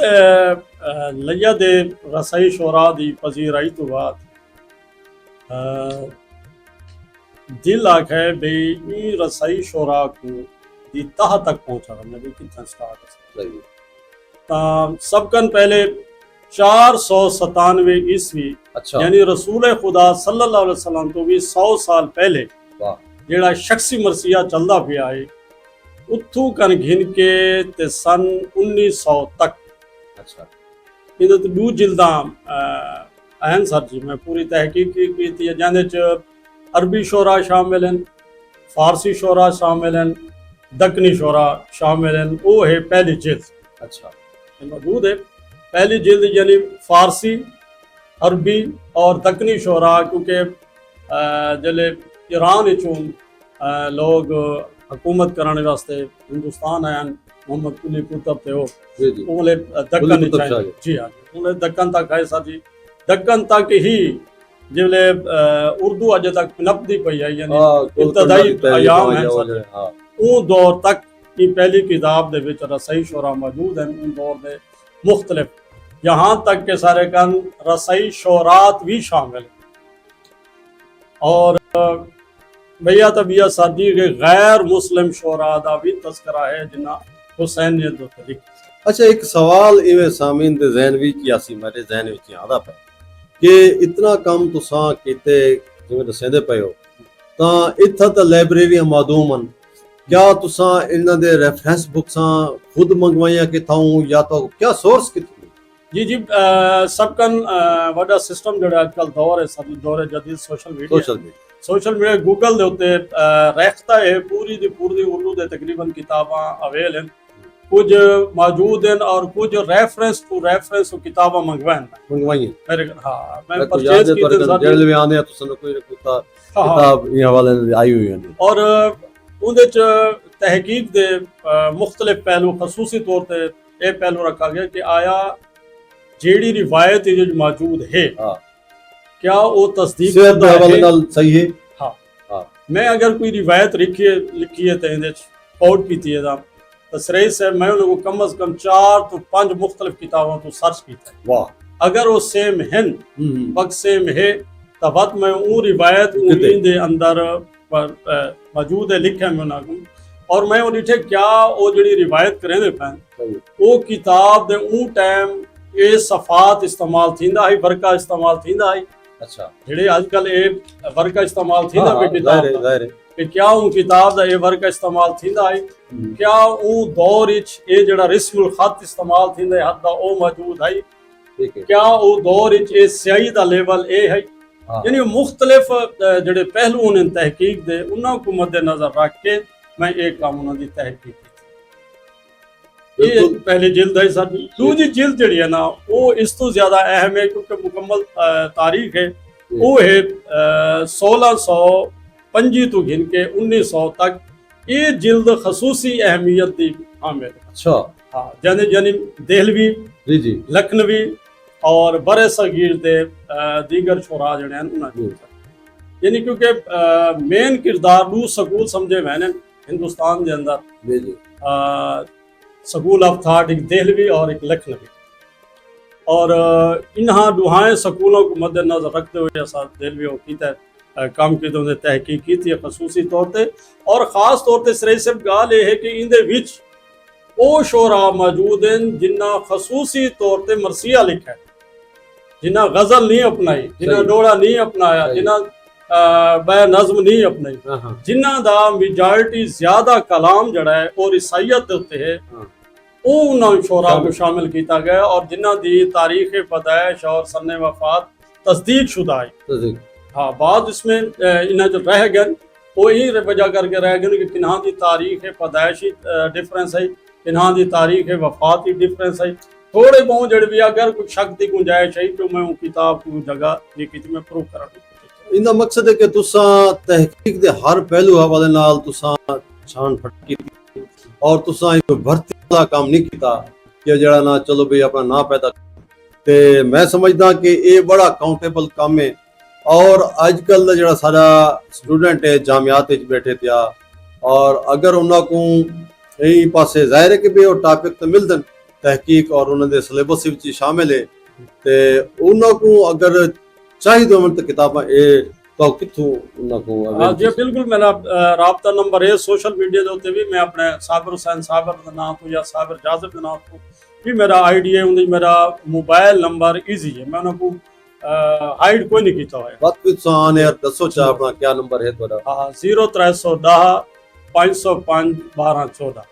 ਲਈਆ ਦੇ ਰਸਾਈ ਸ਼ੋਰਾ ਦੀ ਪਜ਼ੀਰਾਈ ਤੋਂ ਬਾਅਦ ਦਿਲ ਆਖੇ ਬਈ ਇਹ ਰਸਾਈ ਸ਼ੋਰਾ को ਦੀ ਤਹ ਤੱਕ ਪਹੁੰਚਾਉਣਾ ਵੀ ਕਿੱਥਾਂ ਸਟਾਰਟ ਹੈ। ਤਾਂ ਸਭ ਤੋਂ ਪਹਿਲੇ 497 ਈਸਵੀ यानी रसूल खुदा सल्लल्लाहु अलैहि वसल्लम तो भी 100 साल पहले ਜਿਹੜਾ ਸ਼ਖਸੀ ਮਰਸੀਆ ਚੱਲਦਾ ਪਿਆ ਹੈ ਉੱਥੋਂ ਕਨ ਘਿਨ ਕੇ ਤੇ ਸਨ 1900 ਤੱਕ ਇਹਦੇ ਤੇ ਦੋ ਜਿਲਦਾਂ ਅਹਿਮ ਸਰ ਜੀ ਮੈਂ ਪੂਰੀ ਤਹਿਕੀਕ ਕੀਤੀ ਹੈ ਜਿਹਦੇ ਚ ਅਰਬੀ ਸ਼ੋਰਾ ਸ਼ਾਮਿਲ ਹਨ, ਫਾਰਸੀ ਸ਼ੋਰਾ ਸ਼ਾਮਿਲ ਹਨ, दक्कनी शोरा शामिल हैं। वो है पहली जिल्द मौजूद है। पहली जिल्द यानी फारसी, अरबी और दक्कनी शोरा, क्योंकि जले ईरान चूं लोग हुकूमत कराने वास्ते हिंदुस्तान आए मोहम्मद कुली कुतुब थे वो दक्कन जी हाँ उन्हें दक्कन तक आए सर जी। दक्कन तक ही जिले उर्दू अजे तक पनपदी पई है यानी इब्तदाई अयाम है सर जी। उस दौर तक की पहली किताब दे विच रसाई शोरा मौजूद हैं। उन दौर दे मुख्तलिफ यहाँ तक के सारे कन रसाई शोरात भी शामिल और भैया तबिया सादी के गैर मुस्लिम शोरा दा भी तस्करा है जिन्ना हुसैनियत दो तरीके। अच्छा एक सवाल इवें सामीन दे ज़हन विच आसी मेरे ज़हन विच आदा पे कि इतना काम तुसां कीते जिवें दसेंदे पए हो तां इत्थां तां लाइब्रेरियां मादूम हन, क्या तुसां इन्हां दे रेफरेंस बुक्सां खुद मंगवाइयां किथां या तो क्या सोर्स किथों? जी जी सबकन वड्डा सिस्टम जो आजकल दौर है सब दौर है जदीद सोशल मीडिया गूगल दे उत्ते रखता है पूरी दी उर्दू दे तकरीबन किताबां अवेल हैं, कुछ मौजूद हैं और कुछ रेफरेंस टू रेफरेंस किताबां मंगवाई मेरे हाँ मैं परचेज की जेल भी आंदे तुसां कोई किताब ये हवाले आई हुई है और उहदे च तहकीक दे मुख्तलिफ पहलू खसूसी तौर पर यह पहलू रखा गया कि आया जेड़ी रिवायत जो मौजूद है क्या वो तस्दीक सही है। हाँ मैं अगर कोई रिवायत लिखी है तो कोट की तो सही से मैं उन्होंने कम अज कम 4 तो 5 मुख्तलिफ किताबों तो सर्च किया। अगर वो सेम है वक्त सेम है तब मैं वो रिवायत दे अंदर मौजूद है लिखे में उन्होंने और मैं उन्हें क्या वो जड़ी रिवायत करें पैन वो किताब दे ऊ टाइम ये सफ़ात इस्तेमाल थींदा है वर्का इस्तेमाल थींदा है। अच्छा जेड़े आजकल ये वर्का इस्तेमाल थींदा पे किताब कि क्या ऊ किताब दा ये वर्का इस्तेमाल थींदा है, क्या ऊ दौर विच ये जेड़ा रिस्मुल खत इस्तेमाल थींदा है हद दा ओ मौजूद है, क्या वो दौर विच ये स्याही दा लेवल ए है। यानी मुख्तलिफ जेड़े पहलू ने तहकीक दे उन्हां को मद्देनजर रख के मैं एक काम उन्हां दी तहकीक की। ये पहली जिल्द है सर। दूसरी जिल्द जड़ी है ना वो इस तो ज्यादा अहम है क्योंकि मुकम्मल तारीख है वो है 1625 तो घिन के 1900 तक ये जिल्द खसूसी अहमियत दी हामिल। अच्छा हाँ यानी देहलवी जी जी लखनवी और बरे सगीर दे दीगर शोरा जड़े हैं उन्होंने यानी क्योंकि मेन किरदार दू सकूल समझे मैंने हिंदुस्तान के अंदर सकूल ऑफ थाट एक देहलवी और एक लखनवी और इन्हां दुहाएं सकूलों को मद्देनजर रखते हुए ऐसा देहलवी की काम की तो तहकीक की थी खसूसी तौर पर और ख़ास तौर पर सरे सब गाल ये है कि इंदे विच वो शोरा मौजूद हैं जिन्ना खसूसी तौर पर मरसिया लिखा है, जिन्ना गज़ल नहीं अपनाई, जिन्ना डोड़ा नहीं अपनाया, जिन्ना नज़म नहीं अपनाई, जिन्ना दा मेजॉरिटी ज्यादा कलाम जड़ा है और ईसाइयत उत्ते है वो उन्होंने शोरा को शामिल किया गया और जिन्ना दी तारीख पैदाइश और सन्ने वफात तस्दीक शुदा है हाँ बाद इसमें इन्हें जो रह गए वो ही वजह करके रह गए कि किन्हां की तारीख है पैदाइशी डिफरेंस है, किन्हां की तारीख है वफाती डिफरेंस है। थोड़े बहुत जड़े भी अगर कोई शक की गुंजाइश है तो मैं वो किताब को जगह ये कि मैं प्रूव करा ਇਹਦਾ ਮਕਸਦ ਹੈ ਕਿ ਤੁਸੀਂ ਤਹਿਕੀਕ ਦੇ ਹਰ ਪਹਿਲੂ ਹਵਾਲੇ ਨਾਲ ਤੁਸੀਂ ਛਾਣ ਫਟ ਕੀਤੀ ਔਰ ਤੁਸੀਂ ਇੱਕ ਭਰਤੀ ਦਾ ਕੰਮ ਨਹੀਂ ਕੀਤਾ ਕਿ ਜਿਹੜਾ ਨਾ ਚਲੋ ਵੀ ਆਪਣਾ ਨਾਂ ਪੈਦਾ। ਤੇ ਮੈਂ ਸਮਝਦਾ ਕਿ ਇਹ ਬੜਾ ਕਾਊਂਟੇਬਲ ਕੰਮ ਹੈ ਔਰ ਅੱਜ ਕੱਲ ਦਾ ਜਿਹੜਾ ਸਾਡਾ ਸਟੂਡੈਂਟ ਹੈ ਜਾਮਿਆਤ ਵਿੱਚ ਬੈਠੇ ਪਿਆ ਔਰ ਅਗਰ ਉਹਨਾਂ ਨੂੰ ਇਹ ਪਾਸੇ ਜ਼ਾਹਿਰ ਹੈ ਕਿ ਵੀ ਉਹ ਟਾਪਿਕ ਤੇ ਮਿਲਦਨ ਤਹਿਕੀਕ ਔਰ ਉਹਨਾਂ ਦੇ ਸਿਲੇਬਸ ਵਿੱਚ ਸ਼ਾਮਿਲ ਹੈ ਤੇ ਉਹਨਾਂ ਨੂੰ ਅਗਰ चाहिए तो किताबा तो कितों हाँ जी बिल्कुल मेरा राबता नंबर है सोशल मीडिया के उत्ते भी मैं अपने साबिर हुसैन साबिर का नाम तो या साबिर जाजिब के नाम तो भी मेरा आईडी है उन्हें मेरा मोबाइल नंबर इजी है मैं उनको हाइड कोई नहीं किया है बात कुछ आन यार दसो चाह अपना क्या नंबर है तुम्हारा। हाँ 0310 505 1214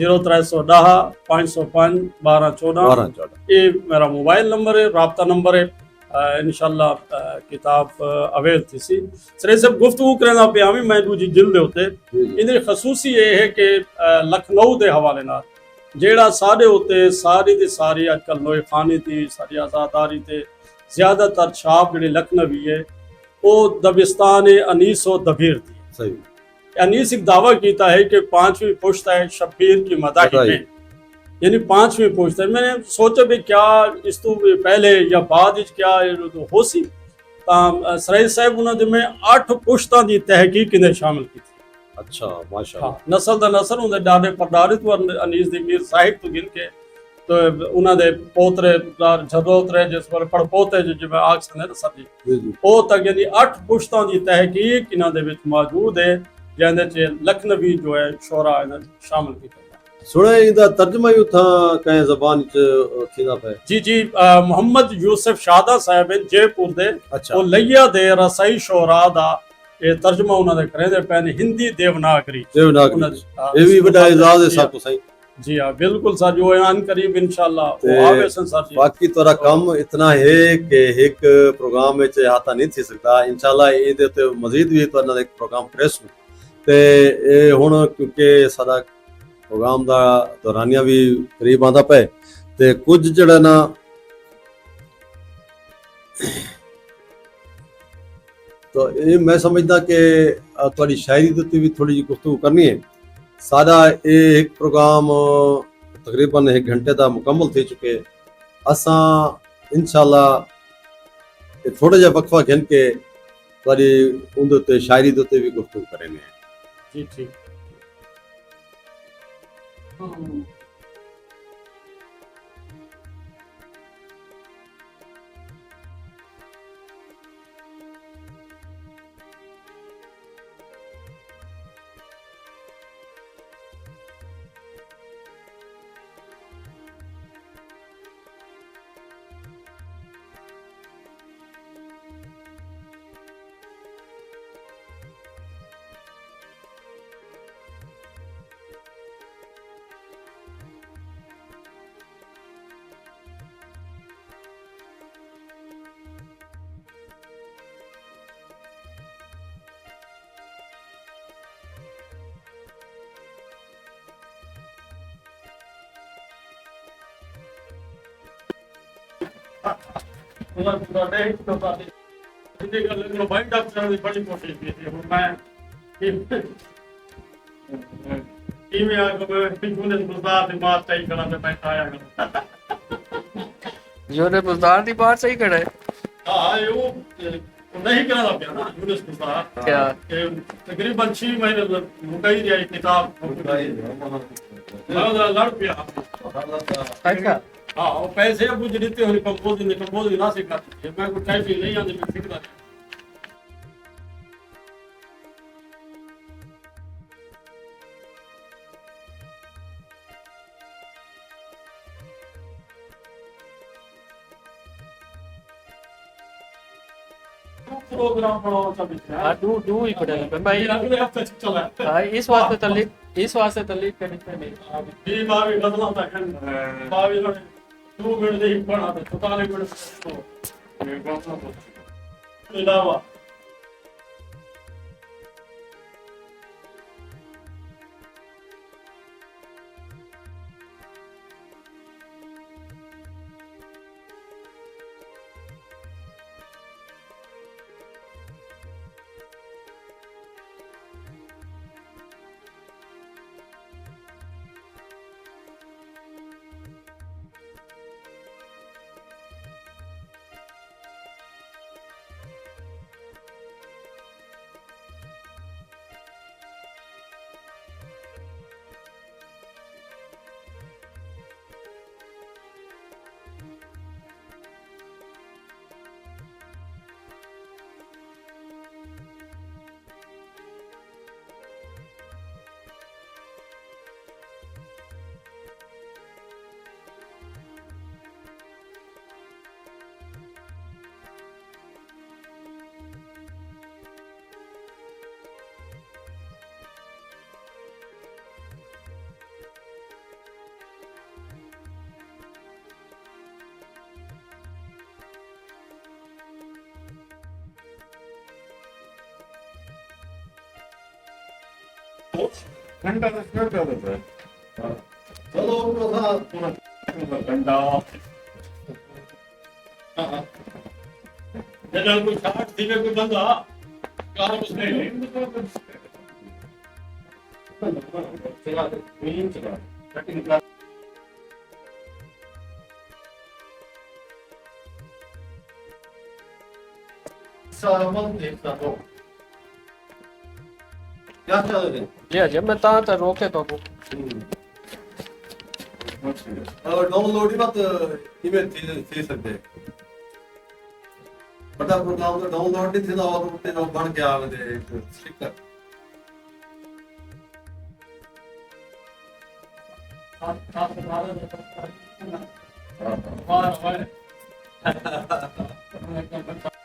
0310 505 1214 ये मेरा मोबाइल नंबर है राबता नंबर है इंशाल्लाह किताब अवेल थी सी सरे सब गुफ्तगू करना पिया भी मैं दूजी जिल्द होते इन्हें खसूसी ये है कि लखनऊ के हवाले नाल जेड़ा सारे होते सारी दी सारी अजकल लोए खानी थी सारी आज़ादारी थे ज़्यादातर छाप जेड़ी लखनवी है वो दबिस्तान अनीसो दबीर थी। सही अनीस एक दावा किया है कि 5वीं पुश्त है शब्बीर की मदाही में यानी 5वीं पुश्त है। मैंने सोचा भी क्या इस तो पहले या बाद क्या हो सी सराय साहब उन्होंने में 8 पुश्तां की तहकीक इन्हें शामिल की थी। अच्छा माशाअल्लाह नस्ल दा नस्ल उन्हें डाडे परदारित व अनीस दी मीर साहिब तो गिन के तो उन्होंने पोतरे झरोतरे जिस पर पड़पोते जो मैं आग सने सर जी वो तक यानी 8 पुश्तां की तहकीक इन्हों दे विच मौजूद है जिंदे च लखनवी जो है शोरा शामिल की सुने इदा तर्जमा ही उथा कहीं ज़बान च थीदा पे जी जी मोहम्मद यूसुफ शादा साहब हैं जयपुर दे अच्छा वो लैया दे रसाई शोरा दा ये तर्जमा उन्होंने करे दे पैन हिंदी देवनागरी ये भी बड़ा इजाज़ है सब तो सही जी हाँ बिल्कुल सर जो आन करीब इंशाल्लाह वो आवे सन सर जी बाकी तोरा काम इतना है कि एक प्रोग्राम में हाथा नहीं थी सकता इंशाल्लाह ये दे ते मजीद भी तो ना एक प्रोग्राम प्रेस ते हुन क्योंकि सादा प्रोग्राम का दौरानिया भी करीब आता पे ते कुछ जड़ा ना तो ये मैं समझदा कि थोड़ी शायरी के उत्ते भी थोड़ी जी गुफ्तगू करनी है। सारा ये एक प्रोग्राम तकरीबन 1 घंटे का मुकम्मल थी चुके असा इंशाल्लाह थोड़ा जा वक्फा घन के थोड़ी उन उत्ते शायरी के उत्ते भी गुफ्तगू करेंगे। जी ठीक बड़ी कोशिश की थी मैं यूनिस बुज़दार दी बात सही करा है। हाँ वो नहीं करना पिया ना यूनिस बुज़दार क्या तकरीबन 6 महीने मुकाई दिया किताब लड़ पिया। अच्छा हाँ वो पैसे अब जितने हो कंपोज ना सीखना मैं कुछ टाइप नहीं आते मैं सीखना प्रोग्राम बनाओ सब हाँ डू ही पड़े मैं ये अगले हफ्ते चला हाँ इस वास्ते तलीक करनी चाहिए ये बावी बदला था खन बावी ने 2 मिनट नहीं पढ़ा तो 44 मिनट तो ये बात ना अलावा घंटा तो क्या कर रहे थे ਚਲੋ ਉਹਦਾ घंटा जब कोई शाट थी कोई बंदा कहाँ उसने ਸਾਮਨ ਦੇਖਦਾ ਹੋ ਕਿਆ ਚੱਲ ਰਿਹਾ जी अजय मैं ता तो रोके तो ਡਾਊਨਲੋਡ ਹੀ ਮਤ ਕਿਵੇਂ ਥੀ ਸਕਦੇ ਬੜਾ ਪ੍ਰੋਗਰਾਮ ਦਾ ਡਾਊਨਲੋਡ ਨਹੀਂ ਥੀਦਾ ਉਹ ਉੱਤੇ ਜੋ ਬਣ ਕੇ ਆਵੇ ਸਟicker हाँ हाँ